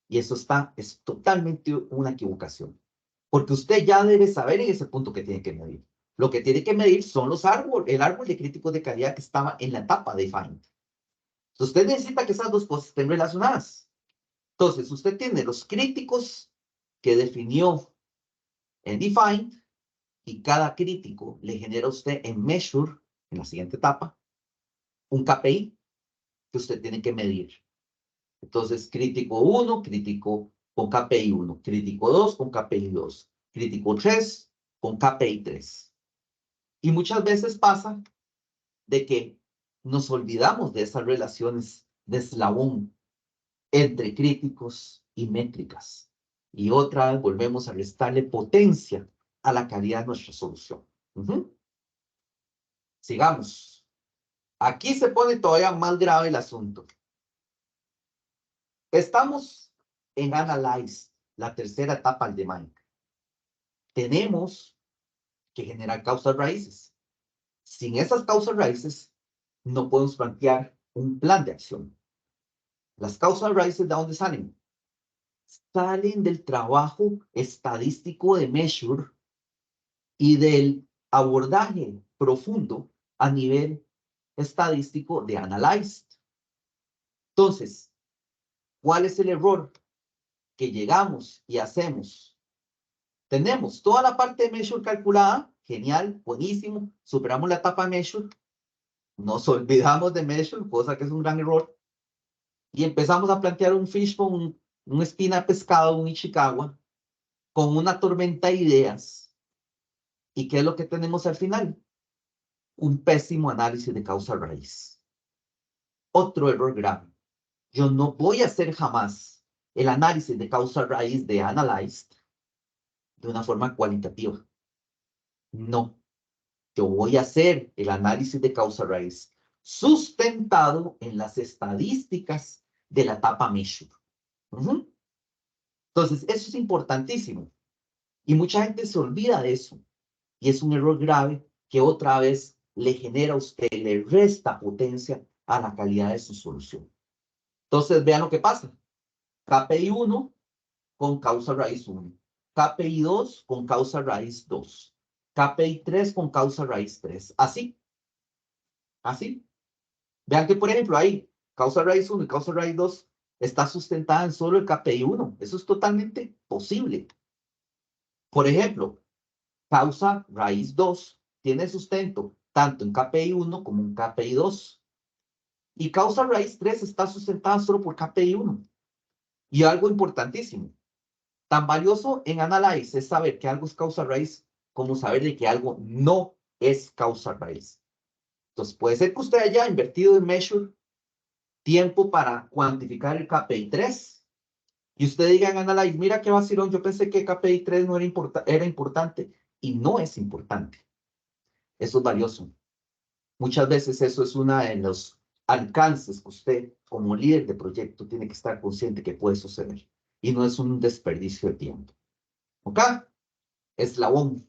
Speaker 2: Y eso es totalmente una equivocación. Porque usted ya debe saber en ese punto que tiene que medir. Lo que tiene que medir son los árboles, el árbol de críticos de calidad que estaba en la etapa defined. Entonces, usted necesita que esas dos cosas estén relacionadas. Entonces, usted tiene los críticos que definió en defined y cada crítico le genera a usted en measure, en la siguiente etapa, un KPI que usted tiene que medir. Entonces, crítico 1, crítico con KPI 1, crítico 2 con KPI 2, crítico 3 con KPI 3. Y muchas veces pasa de que nos olvidamos de esas relaciones de eslabón entre críticos y métricas. Y otra vez volvemos a restarle potencia a la calidad de nuestra solución. Sigamos. Aquí se pone todavía más grave el asunto. Estamos en Analyze, la tercera etapa del DMAIC. Tenemos que generar causas raíces. Sin esas causas raíces, no podemos plantear un plan de acción. Las causas raíces, ¿de dónde salen? Salen del trabajo estadístico de Measure y del abordaje profundo a nivel estadístico de Analyzed. Entonces, ¿cuál es el error? Que llegamos y hacemos. Tenemos toda la parte de Measure calculada, genial, buenísimo, superamos la etapa de Measure, nos olvidamos de Measure, cosa que es un gran error, y empezamos a plantear un fishbone, un espina de pescado, un Ichikawa, con una tormenta de ideas. ¿Y qué es lo que tenemos al final? Un pésimo análisis de causa raíz. Otro error grave. Yo no voy a hacer jamás el análisis de causa raíz de Analyzed de una forma cualitativa. No. Yo voy a hacer el análisis de causa raíz sustentado en las estadísticas de la etapa Measure. Entonces, eso es importantísimo. Y mucha gente se olvida de eso. Y es un error grave que otra vez le genera a usted, le resta potencia a la calidad de su solución. Entonces, vean lo que pasa. KPI 1 con causa raíz 1. KPI 2 con causa raíz 2. KPI 3 con causa raíz 3. Así. Así. Vean que, por ejemplo, ahí, causa raíz 1 y causa raíz 2 está sustentada en solo el KPI 1. Eso es totalmente posible. Por ejemplo, causa raíz 2 tiene sustento tanto en KPI 1 como en KPI 2. Y causa raíz 3 está sustentada solo por KPI 1. Y algo importantísimo, tan valioso en Analyze es saber que algo es causa raíz como saber de que algo no es causa raíz. Entonces, puede ser que usted haya invertido en Measure tiempo para cuantificar el KPI 3 y usted diga en Analyze, mira qué vacilón, yo pensé que KPI 3 no era importante y no es importante. Eso es valioso. Muchas veces eso es uno de los alcances que usted, como líder de proyecto, tiene que estar consciente que puede suceder. Y no es un desperdicio de tiempo. ¿Ok? Eslabón.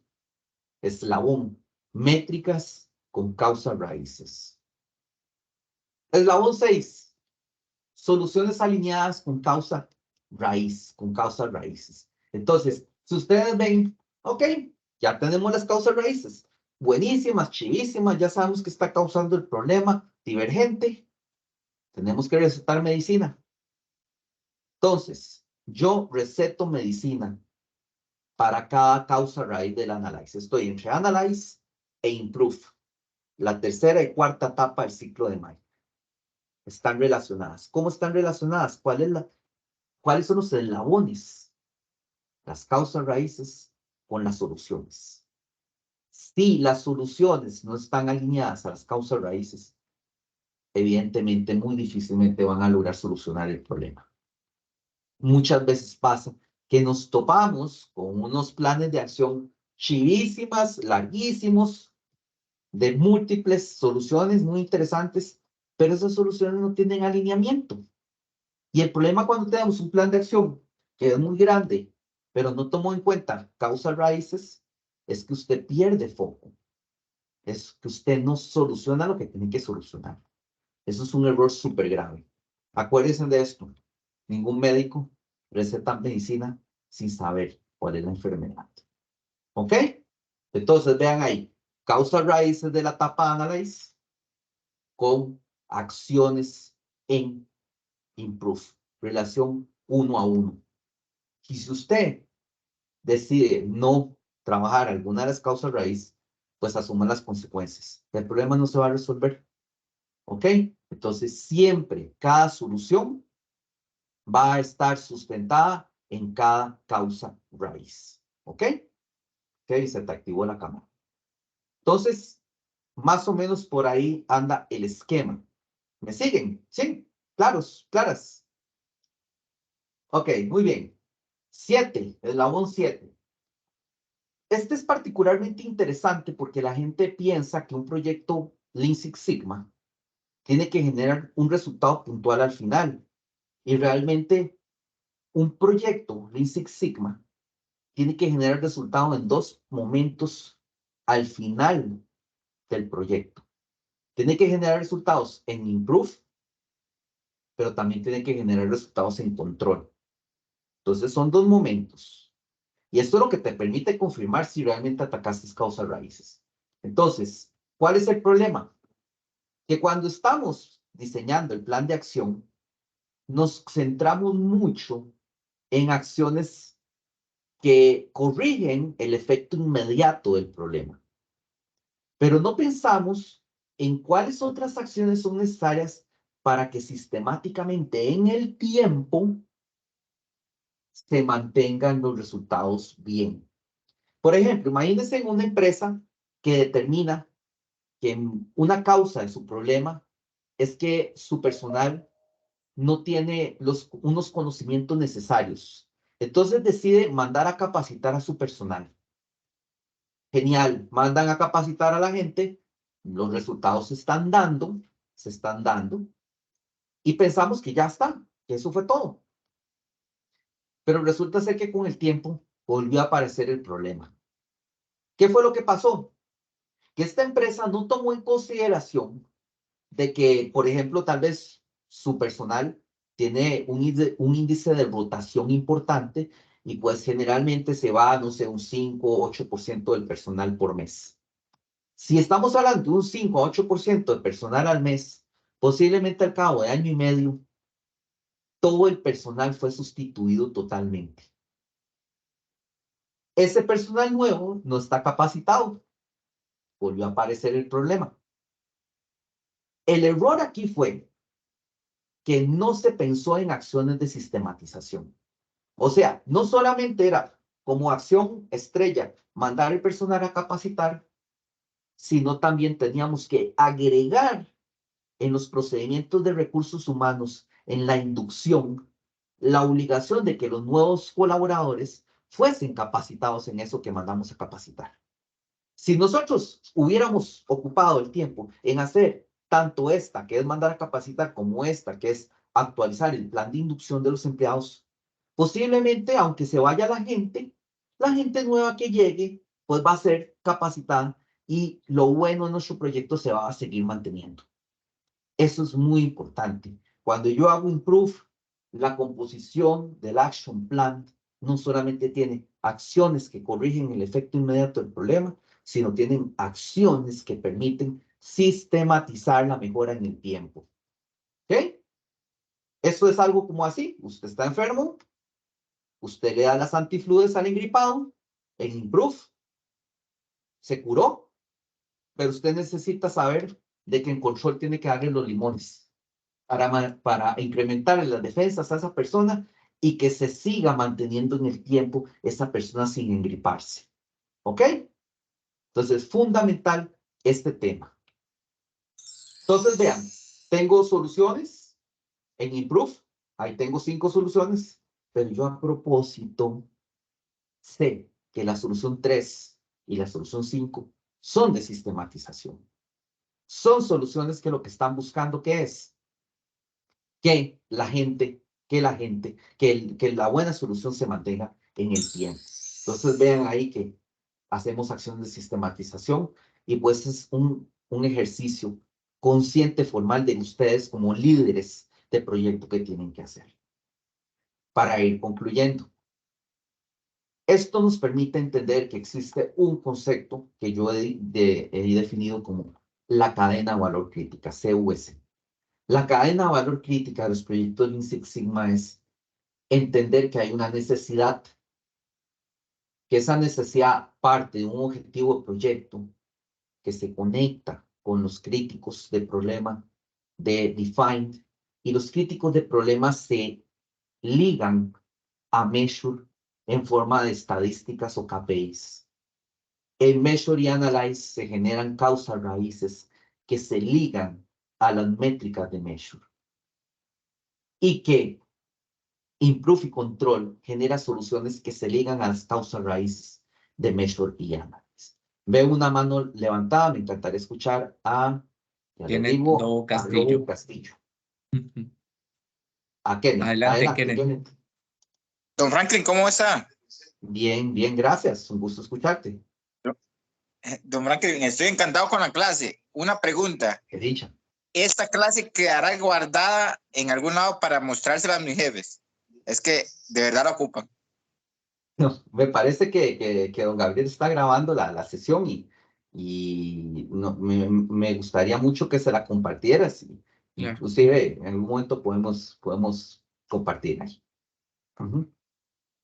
Speaker 2: Eslabón. Métricas con causas raíces. Eslabón 6. Soluciones alineadas con causa raíz, con causas raíces. Entonces, si ustedes ven, ok, ya tenemos las causas raíces. Buenísimas, chivísimas, ya sabemos que está causando el problema divergente. Tenemos que recetar medicina. Entonces, yo receto medicina para cada causa raíz del Analyze. Estoy entre Analyze e Improve. La tercera y cuarta etapa del ciclo de Mike. Están relacionadas. ¿Cómo están relacionadas? ¿Cuáles son los eslabones? Las causas raíces con las soluciones. Si las soluciones no están alineadas a las causas raíces, evidentemente muy difícilmente van a lograr solucionar el problema. Muchas veces pasa que nos topamos con unos planes de acción chivísimas, larguísimos, de múltiples soluciones muy interesantes, pero esas soluciones no tienen alineamiento. Y el problema cuando tenemos un plan de acción que es muy grande, pero no tomó en cuenta causas raíces, es que usted pierde foco. Es que usted no soluciona lo que tiene que solucionar. Eso es un error súper grave. Acuérdense de esto. Ningún médico receta medicina sin saber cuál es la enfermedad. ¿Ok? Entonces, vean ahí. Causas raíces de la etapa Analyze con acciones en Improve. Relación 1 a 1. Y si usted decide no trabajar alguna de las causas raíz, pues asuma las consecuencias. El problema no se va a resolver. ¿Ok? Entonces, siempre, cada solución va a estar sustentada en cada causa raíz. ¿Ok? Ok, se te activó la cámara. Entonces, más o menos por ahí anda el esquema. ¿Me siguen? ¿Sí? ¿Claros? ¿Claras? Ok, muy bien. 7, eslabón 7. Este es particularmente interesante porque la gente piensa que un proyecto Lean Six Sigma tiene que generar un resultado puntual al final. Y realmente un proyecto Lean Six Sigma tiene que generar resultados en dos momentos al final del proyecto. Tiene que generar resultados en Improve, pero también tiene que generar resultados en Control. Entonces son dos momentos. Y esto es lo que te permite confirmar si realmente atacaste causas raíces. Entonces, ¿cuál es el problema? Que cuando estamos diseñando el plan de acción, nos centramos mucho en acciones que corrigen el efecto inmediato del problema. Pero no pensamos en cuáles otras acciones son necesarias para que sistemáticamente en el tiempo se mantengan los resultados bien. Por ejemplo, imagínense en una empresa que determina que una causa de su problema es que su personal no tiene unos conocimientos necesarios. Entonces decide mandar a capacitar a su personal. Genial, mandan a capacitar a la gente, los resultados se están dando, y pensamos que ya está, que eso fue todo. Pero resulta ser que con el tiempo volvió a aparecer el problema. ¿Qué fue lo que pasó? que esta empresa no tomó en consideración de que, por ejemplo, tal vez su personal tiene un índice de rotación importante y pues generalmente se va, no sé, un 5 o 8% del personal por mes. Si estamos hablando de un 5 o 8% de personal al mes, posiblemente al cabo de año y medio, todo el personal fue sustituido totalmente. Ese personal nuevo no está capacitado. Volvió a aparecer el problema. El error aquí fue que no se pensó en acciones de sistematización. O sea, no solamente era como acción estrella mandar el personal a capacitar, sino también teníamos que agregar en los procedimientos de recursos humanos, en la inducción, la obligación de que los nuevos colaboradores fuesen capacitados en eso que mandamos a capacitar. Si nosotros hubiéramos ocupado el tiempo en hacer tanto esta, que es mandar a capacitar, como esta, que es actualizar el plan de inducción de los empleados, posiblemente, aunque se vaya la gente nueva que llegue, pues va a ser capacitada y lo bueno de nuestro proyecto se va a seguir manteniendo. Eso es muy importante. Cuando yo hago improve, la composición del action plan no solamente tiene acciones que corrigen el efecto inmediato del problema, sino tienen acciones que permiten sistematizar la mejora en el tiempo. ¿Ok? Eso es algo como así. Usted está enfermo, usted le da las antifludes al engripado, en improve, se curó, pero usted necesita saber de que en control tiene que darle los limones para incrementar las defensas a esa persona y que se siga manteniendo en el tiempo esa persona sin engriparse. ¿Ok? Entonces, fundamental este tema. Entonces, vean, tengo soluciones en Improve. Ahí tengo 5 soluciones, pero yo a propósito sé que la solución 3 y la solución 5 son de sistematización. Son soluciones que lo que están buscando, ¿qué es? Que la buena solución se mantenga en el tiempo. Entonces vean ahí que hacemos acciones de sistematización y pues es un ejercicio consciente, formal de ustedes como líderes de proyecto que tienen que hacer. Para ir concluyendo, esto nos permite entender que existe un concepto que yo he definido como la cadena de valor crítica, CVS. La cadena de valor crítica de los proyectos Lean Six Sigma es entender que hay una necesidad, que esa necesidad parte de un objetivo de proyecto que se conecta con los críticos de problema de Defined y los críticos de problema se ligan a Measure en forma de estadísticas o KPIs. En Measure y Analyze se generan causas raíces que se ligan a las métricas de Measure y que Improve y Control genera soluciones que se ligan a las causas raíces de Measure y Analyze. Veo una mano levantada, me encantaría escuchar ya les
Speaker 1: Tiene
Speaker 2: digo,
Speaker 1: Lobo
Speaker 2: a Lobo
Speaker 1: Castillo.
Speaker 2: Castillo. A Kenneth,
Speaker 1: Adelante,
Speaker 2: adelante,
Speaker 1: Kenneth.
Speaker 2: Kenneth.
Speaker 3: Don Franklin, ¿cómo está?
Speaker 2: Bien, bien, gracias, un gusto escucharte.
Speaker 3: Don Franklin, estoy encantado con la clase. Una pregunta.
Speaker 2: Qué dicha.
Speaker 3: ¿Esta clase quedará guardada en algún lado para mostrársela a mis jefes? Es que de verdad la ocupan.
Speaker 2: No, me parece que don Gabriel está grabando la sesión y no, me gustaría mucho que se la compartieras.
Speaker 1: Claro.
Speaker 2: Inclusive en algún momento podemos compartir ahí.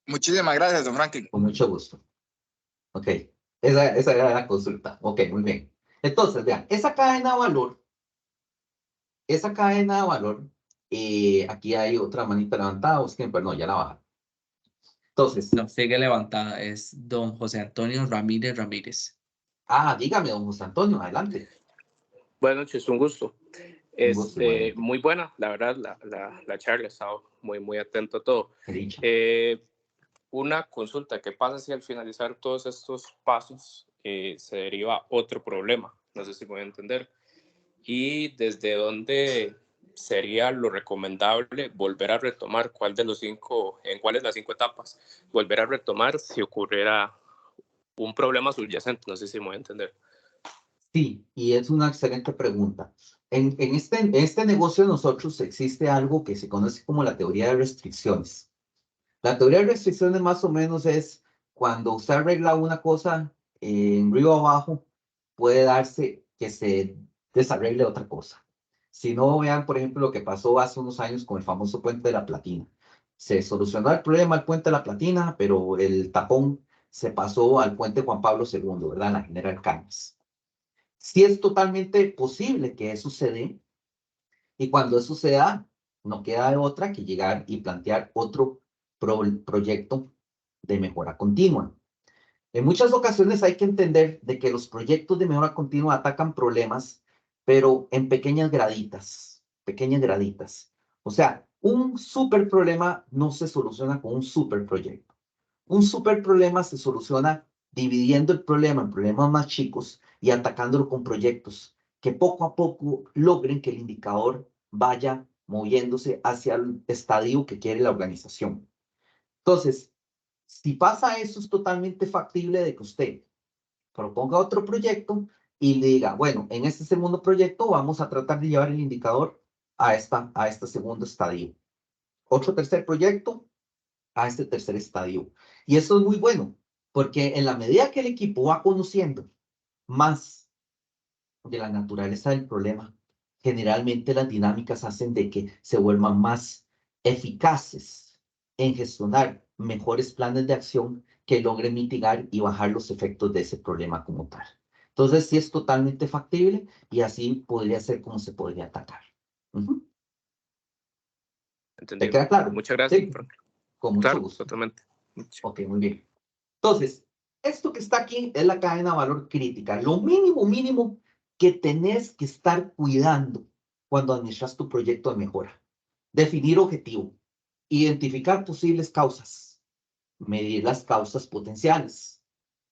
Speaker 3: Muchísimas gracias, don Franklin.
Speaker 2: Con mucho gusto. Ok, esa era la consulta. Ok, muy bien. Entonces, vean, esa cadena de valor, aquí hay otra manita levantada, busquen, pero no, ya la baja. Entonces,
Speaker 1: No, sigue levantada. Es don José Antonio Ramírez Ramírez.
Speaker 2: dígame, don José Antonio, adelante.
Speaker 4: Buenas noches, un gusto.
Speaker 2: Un gusto, igualmente.
Speaker 4: Muy buena, la verdad, la charla, he estado muy atento a todo.
Speaker 2: Qué dicha.
Speaker 4: Una consulta, ¿qué pasa si al finalizar todos estos pasos se deriva otro problema? No sé si voy a entender. ¿Y desde dónde sería lo recomendable volver a retomar? ¿En cuáles de las 5 etapas? Volver a retomar si ocurriera un problema subyacente, no sé si me voy a entender.
Speaker 2: Sí, y es una excelente pregunta. En este negocio de nosotros existe algo que se conoce como la teoría de restricciones. La teoría de restricciones más o menos es cuando usted arregla una cosa en río abajo, puede darse que se desarregle otra cosa. Si no, vean, por ejemplo, lo que pasó hace unos años con el famoso Puente de la Platina. Se solucionó el problema del Puente de la Platina, pero el tapón se pasó al Puente Juan Pablo II, ¿verdad? La General Cañas. Sí es totalmente posible que eso se dé, y cuando eso se da, no queda de otra que llegar y plantear otro proyecto de mejora continua. En muchas ocasiones hay que entender de que los proyectos de mejora continua atacan problemas, pero en pequeñas graditas, pequeñas graditas. O sea, un super problema no se soluciona con un super proyecto. Un super problema se soluciona dividiendo el problema en problemas más chicos y atacándolo con proyectos que poco a poco logren que el indicador vaya moviéndose hacia el estadio que quiere la organización. Entonces, si pasa eso, es totalmente factible de que usted proponga otro proyecto y le diga, bueno, en este segundo proyecto vamos a tratar de llevar el indicador a este segundo estadio. Otro tercer proyecto a este tercer estadio. Y eso es muy bueno, porque en la medida que el equipo va conociendo más de la naturaleza del problema, generalmente las dinámicas hacen de que se vuelvan más eficaces en gestionar mejores planes de acción que logren mitigar y bajar los efectos de ese problema como tal. Entonces, sí es totalmente factible y así podría ser como se podría atacar. ¿Te
Speaker 4: Entendido.
Speaker 2: queda claro?
Speaker 4: Muchas gracias,
Speaker 2: Sí,
Speaker 4: Frank.
Speaker 2: con mucho
Speaker 4: Claro,
Speaker 2: gusto.
Speaker 4: totalmente.
Speaker 2: Ok, muy bien. Entonces, esto que está aquí es la cadena de valor crítica. Lo mínimo, mínimo que tenés que estar cuidando cuando administras tu proyecto de mejora. Definir objetivo, identificar posibles causas, medir las causas potenciales,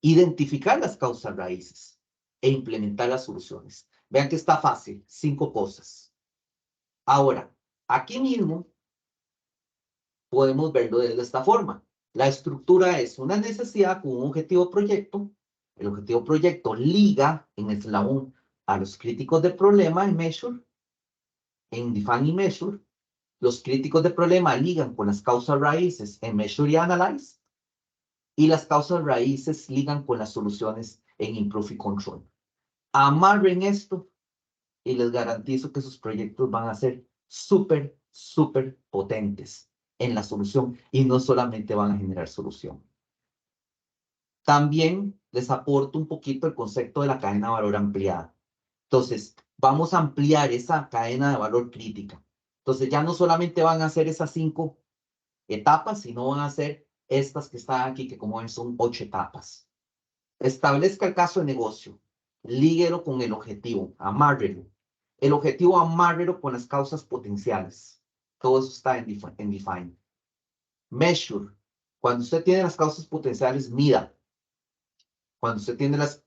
Speaker 2: identificar las causas raíces e implementar las soluciones. Vean que está fácil, 5 cosas. Ahora, aquí mismo podemos verlo de esta forma. La estructura es una necesidad con un objetivo proyecto. El objetivo proyecto liga en el eslabón a los críticos de problema en measure, en define y measure. Los críticos de problema ligan con las causas raíces en measure y analyze. Y las causas raíces ligan con las soluciones en improve y control. Amarren esto y les garantizo que sus proyectos van a ser súper, súper potentes en la solución y no solamente van a generar solución. También les aporto un poquito el concepto de la cadena de valor ampliada. Entonces, vamos a ampliar esa cadena de valor crítica. Entonces, ya no solamente van a ser esas 5 etapas, sino van a ser estas que están aquí, que como ven son 8 etapas. Establezca el caso de negocio, líguelo con el objetivo, amárrelo. El objetivo, amárrelo con las causas potenciales. Todo eso está en define. Measure. Cuando usted tiene las causas potenciales, mida. Cuando usted tiene las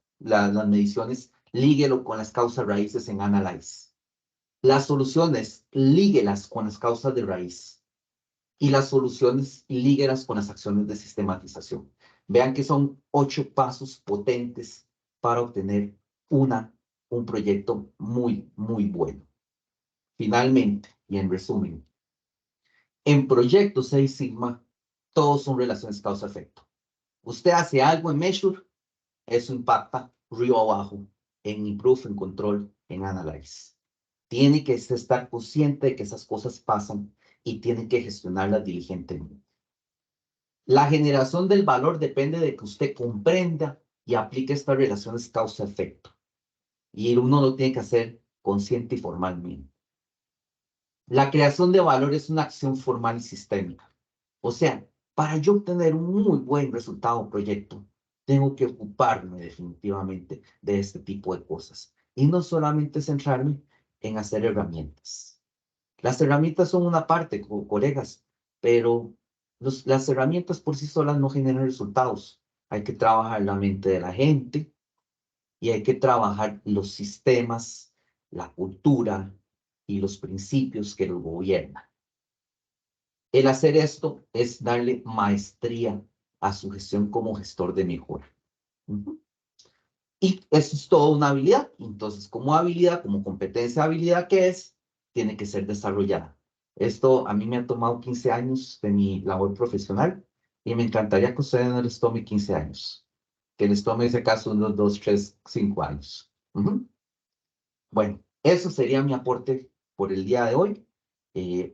Speaker 2: mediciones, líguelo con las causas raíces en analyze. Las soluciones, líguelas con las causas de raíz. Y las soluciones, líguelas con las acciones de sistematización. Vean que son 8 pasos potentes para obtener un proyecto muy, muy bueno. Finalmente, y en resumen, en proyectos 6 Sigma, todos son relaciones causa-efecto. Usted hace algo en Measure, eso impacta río abajo, en Improve, en Control, en Analyze. Tiene que estar consciente de que esas cosas pasan y tiene que gestionarlas diligentemente. La generación del valor depende de que usted comprenda y aplique estas relaciones causa-efecto. Y uno lo tiene que hacer consciente y formalmente. La creación de valor es una acción formal y sistémica. O sea, para yo obtener un muy buen resultado o proyecto, tengo que ocuparme definitivamente de este tipo de cosas. Y no solamente centrarme en hacer herramientas. Las herramientas son una parte, colegas, pero las herramientas por sí solas no generan resultados. Hay que trabajar la mente de la gente y hay que trabajar los sistemas, la cultura y los principios que los gobiernan. El hacer esto es darle maestría a su gestión como gestor de mejora. Y eso es toda una habilidad. Entonces, como habilidad, como competencia de habilidad que es, tiene que ser desarrollada. Esto a mí me ha tomado 15 años de mi labor profesional y me encantaría que ustedes no les tome 15 años. Que les tome, en ese caso, unos 2, 3, 5 años. Ujú. Bueno, eso sería mi aporte por el día de hoy.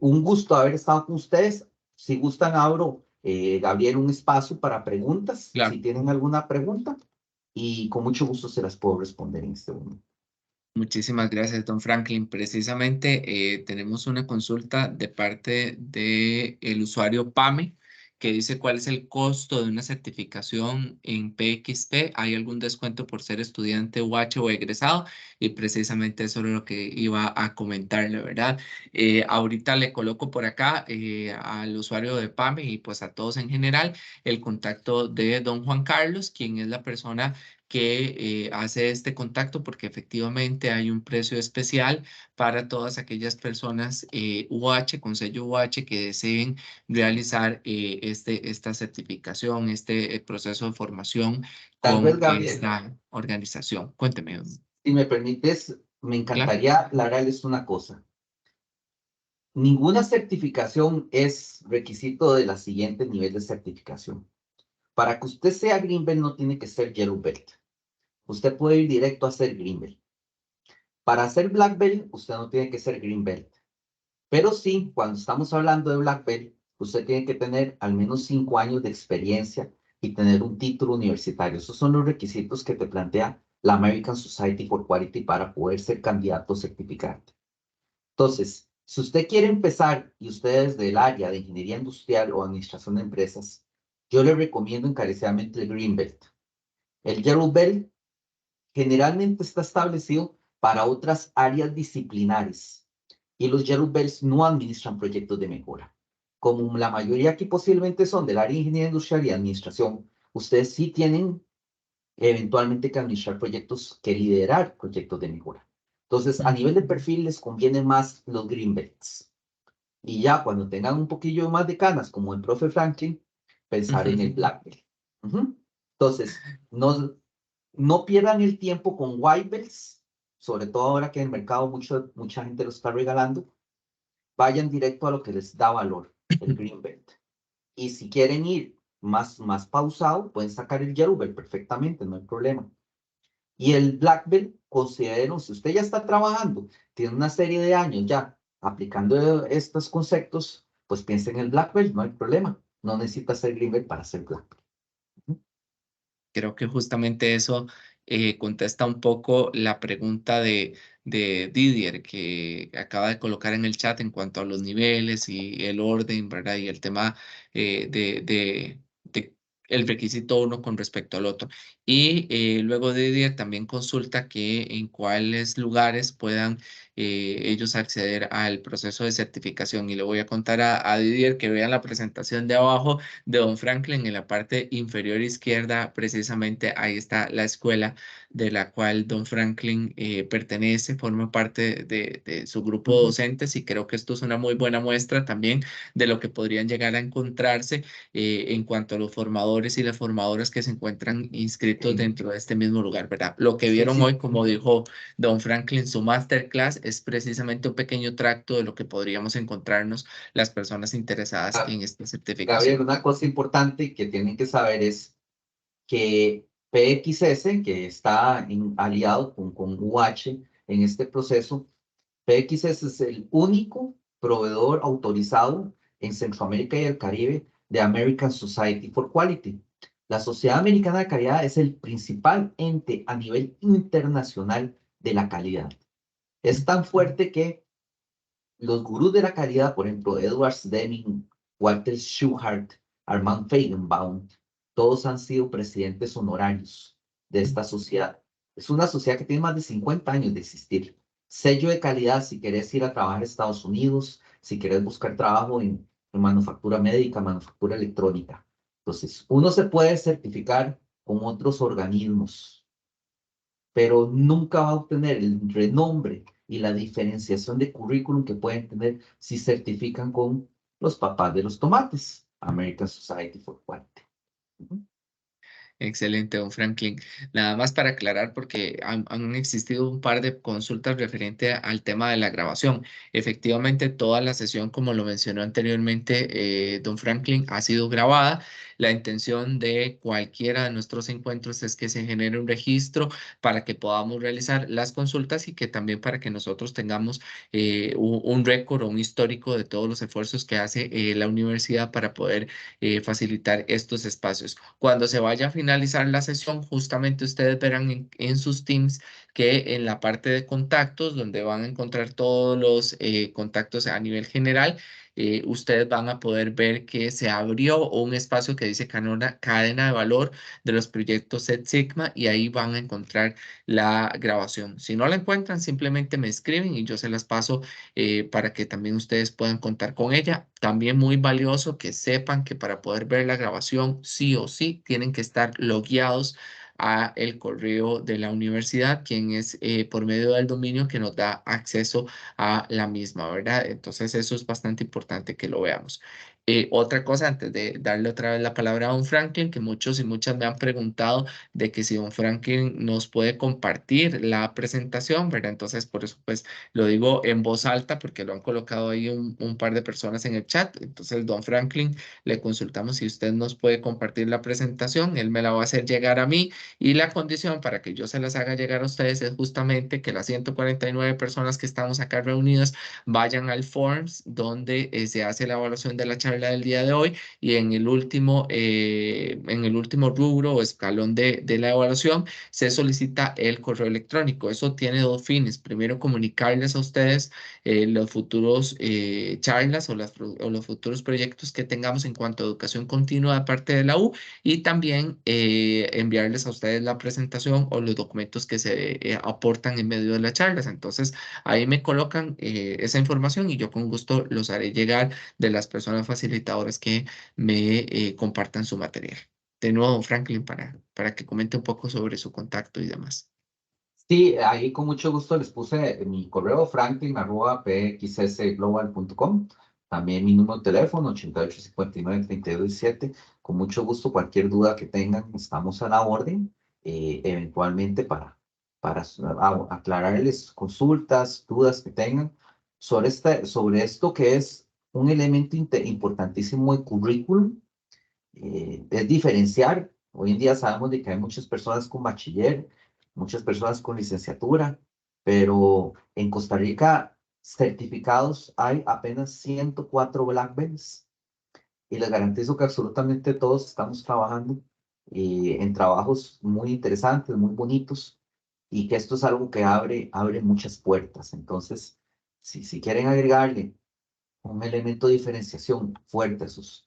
Speaker 2: Un gusto haber estado con ustedes. Si gustan, abro, Gabriel, un espacio para preguntas, si
Speaker 1: Claro.
Speaker 2: tienen alguna pregunta, y con mucho gusto se las puedo responder en este momento.
Speaker 1: Muchísimas gracias, don Franklin. Precisamente tenemos una consulta de parte del usuario PAME que dice cuál es el costo de una certificación en PXP. ¿Hay algún descuento por ser estudiante UH o egresado? Y precisamente eso es lo que iba a comentarle, ¿verdad? Ahorita le coloco por acá al usuario de PAME y pues a todos en general el contacto de don Juan Carlos, quien es la persona que hace este contacto porque efectivamente hay un precio especial para todas aquellas personas UH con sello UH que deseen realizar esta certificación, este proceso de formación
Speaker 2: Tal vez,
Speaker 1: con
Speaker 2: Gabriel,
Speaker 1: esta organización. Cuénteme,
Speaker 2: si me permites, me
Speaker 1: claro.
Speaker 2: encantaría aclararles una cosa. Ninguna certificación es requisito de la siguiente nivel de certificación. Para que usted sea Green Belt no tiene que ser Yellow Belt. Usted puede ir directo a ser Green Belt. Para ser Black Belt, usted no tiene que ser Green Belt. Pero sí, cuando estamos hablando de Black Belt, usted tiene que tener al menos 5 años de experiencia y tener un título universitario. Esos son los requisitos que te plantea la American Society for Quality para poder ser candidato a certificarte. Entonces, si usted quiere empezar y usted es del área de ingeniería industrial o administración de empresas, yo le recomiendo encarecidamente el Green Belt. El Yellow Belt generalmente está establecido para otras áreas disciplinares y los Yellow Belts no administran proyectos de mejora. Como la mayoría aquí posiblemente son del área de ingeniería industrial y administración, ustedes sí tienen eventualmente que administrar proyectos, que liderar proyectos de mejora. Entonces, a nivel de perfil les conviene más los Green Belts. Y ya cuando tengan un poquillo más de canas, como el profe Franklin, pensar en el Black Belt. Entonces, no pierdan el tiempo con white belts, sobre todo ahora que en el mercado mucha gente lo está regalando. Vayan directo a lo que les da valor, el green belt. Y si quieren ir más pausado, pueden sacar el yellow belt perfectamente, no hay problema. Y el black belt, consideren, si usted ya está trabajando, tiene una serie de años ya aplicando estos conceptos, pues piensen en el black belt, no hay problema. No necesita ser green belt para ser black belt.
Speaker 1: Creo que justamente eso contesta un poco la pregunta de Didier que acaba de colocar en el chat en cuanto a los niveles y el orden, ¿verdad? Y el tema de el requisito uno con respecto al otro. Y luego Didier también consulta que en cuáles lugares puedan ellos acceder al proceso de certificación. Y le voy a contar a Didier que vean la presentación de abajo de don Franklin en la parte inferior izquierda, precisamente ahí está la escuela de la cual don Franklin pertenece, forma parte de su grupo de docentes y creo que esto es una muy buena muestra también de lo que podrían llegar a encontrarse en cuanto a los formadores y las formadoras que se encuentran inscritos dentro de este mismo lugar, ¿verdad? Lo que
Speaker 2: Sí,
Speaker 1: vieron
Speaker 2: sí.
Speaker 1: hoy, como dijo don Franklin, su masterclass es precisamente un pequeño tracto de lo que podríamos encontrarnos las personas interesadas en esta
Speaker 2: Gabriel,
Speaker 1: certificación.
Speaker 2: una cosa importante que tienen que saber es que PXS, que está aliado con UH en este proceso, PXS es el único proveedor autorizado en Centroamérica y el Caribe de American Society for Quality. La Sociedad Americana de Calidad es el principal ente a nivel internacional de la calidad. Es tan fuerte que los gurús de la calidad, por ejemplo, Edward Deming, Walter Schuhart, Armand Feigenbaum, todos han sido presidentes honorarios de esta sociedad. Es una sociedad que tiene más de 50 años de existir. Sello de calidad si querés ir a trabajar a Estados Unidos, si querés buscar trabajo en manufactura médica, manufactura electrónica. Entonces, uno se puede certificar con otros organismos, pero nunca va a obtener el renombre y la diferenciación de currículum que pueden tener si certifican con los papás de los tomates, American Society for Quality.
Speaker 1: Excelente, don Franklin. Nada más para aclarar, porque han existido un par de consultas referente al tema de la grabación. Efectivamente, toda la sesión, como lo mencionó anteriormente, don Franklin, ha sido grabada. La intención de cualquiera de nuestros encuentros es que se genere un registro para que podamos realizar las consultas y que también para que nosotros tengamos un récord o un histórico de todos los esfuerzos que hace la universidad para poder facilitar estos espacios. Cuando se vaya a finalizar la sesión, justamente ustedes verán en sus Teams que en la parte de contactos, donde van a encontrar todos los contactos a nivel general, ustedes van a poder ver que se abrió un espacio que dice cadena de valor de los proyectos Six Sigma y ahí van a encontrar la grabación. Si no la encuentran, simplemente me escriben y yo se las paso para que también ustedes puedan contar con ella. También muy valioso que sepan que para poder ver la grabación, sí o sí, tienen que estar logueados a el correo de la universidad, quien es por medio del dominio que nos da acceso a la misma, ¿verdad? Entonces eso es bastante importante que lo veamos. Otra cosa, antes de darle otra vez la palabra a don Franklin, que muchos y muchas me han preguntado de que si don Franklin nos puede compartir la presentación, ¿verdad? Entonces, por eso, pues, lo digo en voz alta porque lo han colocado ahí un par de personas en el chat. Entonces, don Franklin, le consultamos si usted nos puede compartir la presentación. Él me la va a hacer llegar a mí y la condición para que yo se las haga llegar a ustedes es justamente que las 149 personas que estamos acá reunidas vayan al Forms donde se hace la evaluación de la charla del día de hoy y en el último rubro o escalón de la evaluación se solicita el correo electrónico. Eso tiene dos fines. Primero, comunicarles a ustedes los futuros charlas o los futuros proyectos que tengamos en cuanto a educación continua de parte de la U y también enviarles a ustedes la presentación o los documentos que se aportan en medio de las charlas. Entonces, ahí me colocan esa información y yo con gusto los haré llegar de las personas facilitadoras que me compartan su material. De nuevo, Franklin, para que comente un poco sobre su contacto y demás.
Speaker 2: Sí, ahí con mucho gusto les puse mi correo franklin@pxsglobal.com. También mi número de teléfono 8859-3217. Con mucho gusto, cualquier duda que tengan, estamos a la orden, eventualmente para aclararles consultas, dudas que tengan sobre esto que es un elemento importantísimo del currículum. Es diferenciar. Hoy en día sabemos de que hay muchas personas con bachiller, muchas personas con licenciatura, pero en Costa Rica certificados hay apenas 104 Black Belts y les garantizo que absolutamente todos estamos trabajando en trabajos muy interesantes, muy bonitos y que esto es algo que abre muchas puertas. Entonces, si quieren agregarle un elemento de diferenciación fuerte a sus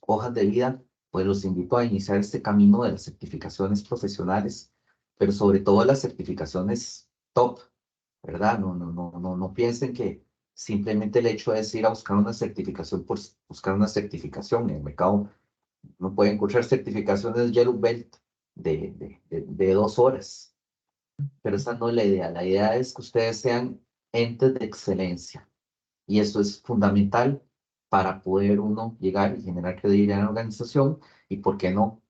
Speaker 2: hojas de vida, pues los invito a iniciar este camino de las certificaciones profesionales, pero sobre todo las certificaciones top, ¿verdad? No piensen que simplemente el hecho es ir a buscar una certificación por buscar una certificación. En el mercado no pueden encontrar certificaciones Yellow Belt de 2 horas, pero esa no es la idea. La idea es que ustedes sean entes de excelencia y eso es fundamental para poder uno llegar y generar credibilidad en la organización y, ¿por qué no?,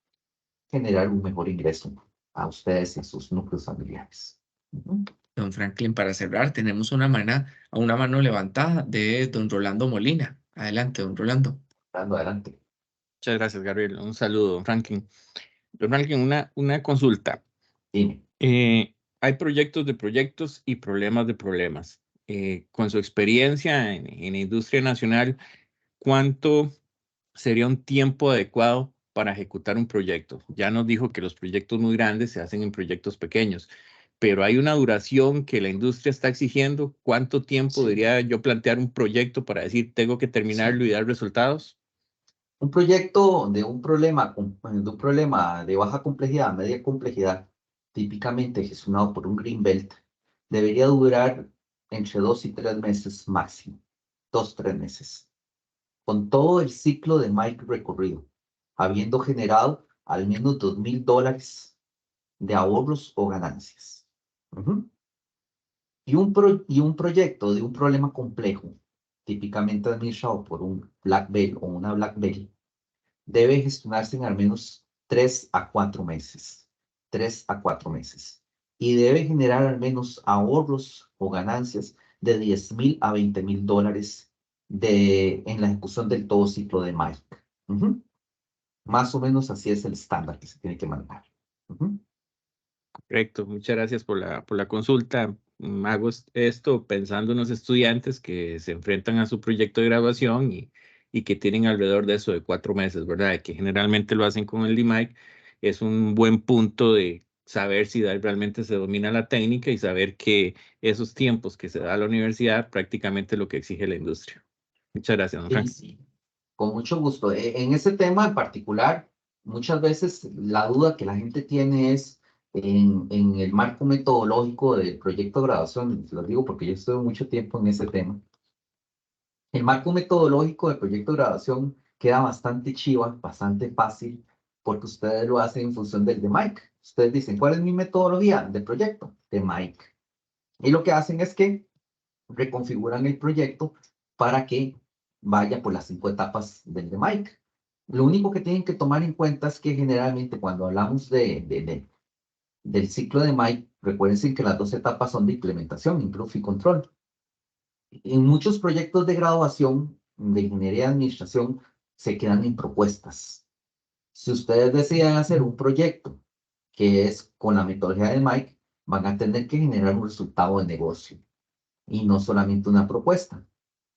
Speaker 2: generar un mejor ingreso a ustedes y a sus núcleos familiares. Ujú.
Speaker 1: Don Franklin, para cerrar, tenemos una mano levantada de don Rolando Molina. Adelante, don Rolando.
Speaker 2: Dando adelante.
Speaker 5: Muchas gracias, Gabriel. Un saludo, don Franklin. Don Franklin, una consulta.
Speaker 2: Dime.
Speaker 5: Hay proyectos de proyectos y problemas de problemas. Con su experiencia en la industria nacional, ¿cuánto sería un tiempo adecuado para ejecutar un proyecto? Ya nos dijo que los proyectos muy grandes se hacen en proyectos pequeños, pero hay una duración que la industria está exigiendo. ¿Cuánto tiempo debería yo plantear un proyecto para decir tengo que terminarlo y dar resultados?
Speaker 2: Un proyecto de un problema de baja complejidad, media complejidad, típicamente gestionado por un Greenbelt, debería durar entre 2 y 3 meses máximo. 2, 3 meses. Con todo el ciclo de Mike recorrido, habiendo generado al menos $2,000 de ahorros o ganancias. Ujú. Y un proyecto de un problema complejo, típicamente administrado por un Black Belt o una Black Belt, debe gestionarse en al menos 3 a 4 meses. 3 a 4 meses. Y debe generar al menos ahorros o ganancias de $10,000 a $20,000 en la ejecución del todo ciclo de Mike. Más o menos así es el estándar que se tiene que manejar.
Speaker 5: Correcto, muchas gracias por la consulta. Hago esto pensando en los estudiantes que se enfrentan a su proyecto de graduación y que tienen alrededor de eso de 4 meses, ¿verdad? Que generalmente lo hacen con el DMAIC. Es un buen punto de saber si realmente se domina la técnica y saber que esos tiempos que se da a la universidad prácticamente es lo que exige la industria. Muchas gracias, don Frank.
Speaker 2: Sí, con mucho gusto. En ese tema en particular, muchas veces la duda que la gente tiene es en el marco metodológico del proyecto de graduación. Lo digo porque yo estuve mucho tiempo en ese tema. El marco metodológico del proyecto de graduación queda bastante chiva, bastante fácil, porque ustedes lo hacen en función del de Mike. Ustedes dicen, ¿cuál es mi metodología de proyecto? De Mike. Y lo que hacen es que reconfiguran el proyecto para que vaya por las 5 etapas del de Mike. Lo único que tienen que tomar en cuenta es que generalmente cuando hablamos del ciclo de Mike, recuerden que las 2 etapas son de implementación, improve y control. En muchos proyectos de graduación de ingeniería de administración se quedan en propuestas. Si ustedes deciden hacer un proyecto que es con la metodología de Mike, van a tener que generar un resultado de negocio y no solamente una propuesta.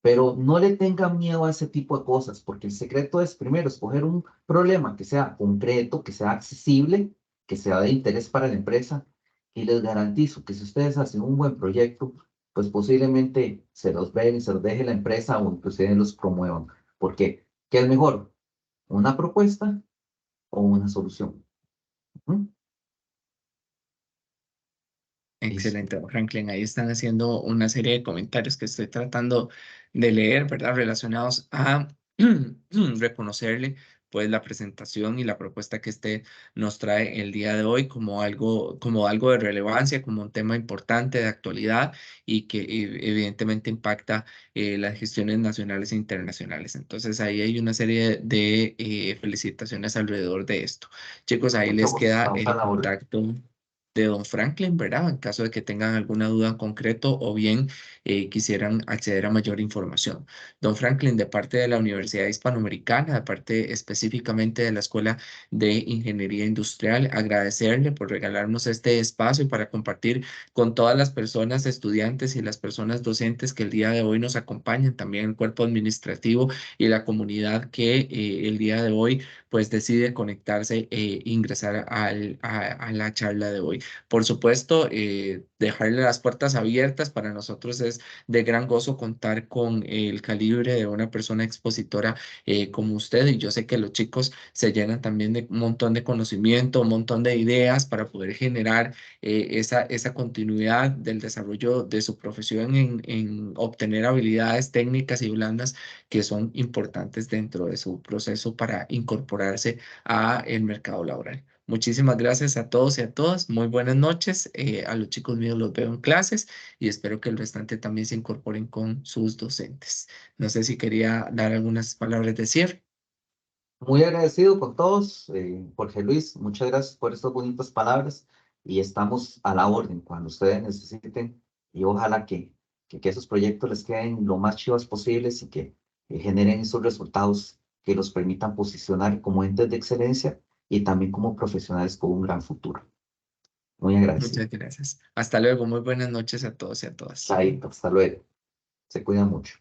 Speaker 2: Pero no le tengan miedo a ese tipo de cosas, porque el secreto es primero escoger un problema que sea concreto, que sea accesible, que sea de interés para la empresa, y les garantizo que si ustedes hacen un buen proyecto, pues posiblemente se los ven y se los deje la empresa o inclusive los promuevan. Porque, ¿qué es mejor? ¿Una propuesta o una solución?
Speaker 1: Excelente, don Franklin. Ahí están haciendo una serie de comentarios que estoy tratando de leer, ¿verdad? Relacionados a reconocerle, pues, la presentación y la propuesta que usted nos trae el día de hoy como algo de relevancia, como un tema importante de actualidad y que evidentemente impacta las gestiones nacionales e internacionales. Entonces, ahí hay una serie de felicitaciones alrededor de esto. Chicos, ahí
Speaker 2: Mucho
Speaker 1: les
Speaker 2: gusto,
Speaker 1: queda
Speaker 2: estamos a
Speaker 1: el
Speaker 2: la orden.
Speaker 1: contacto de don Franklin, ¿verdad? En caso de que tengan alguna duda en concreto o bien quisieran acceder a mayor información. Don Franklin, de parte de la Universidad Hispanoamericana, de parte específicamente de la Escuela de Ingeniería Industrial, agradecerle por regalarnos este espacio para compartir con todas las personas estudiantes y las personas docentes que el día de hoy nos acompañan, también el cuerpo administrativo y la comunidad que el día de hoy pues decide conectarse e ingresar a la charla de hoy. Por supuesto, dejarle las puertas abiertas para nosotros es de gran gozo contar con el calibre de una persona expositora como usted. Y yo sé que los chicos se llenan también de un montón de conocimiento, un montón de ideas para poder generar esa continuidad del desarrollo de su profesión en obtener habilidades técnicas y blandas que son importantes dentro de su proceso para incorporarse a el mercado laboral. Muchísimas gracias a todos y a todas. Muy buenas noches. A los chicos míos los veo en clases y espero que el restante también se incorporen con sus docentes. No sé si quería dar algunas palabras de cierre.
Speaker 2: Muy agradecido con todos, Jorge Luis, muchas gracias por estas bonitas palabras y estamos a la orden cuando ustedes necesiten y ojalá que esos proyectos les queden lo más chivas posibles y que generen esos resultados que los permitan posicionar como entes de excelencia y también como profesionales con un gran futuro. Muy agradecido.
Speaker 1: Muchas gracias. Hasta luego. Muy buenas noches a todos y a todas.
Speaker 2: Chaito, hasta luego. Se cuidan mucho.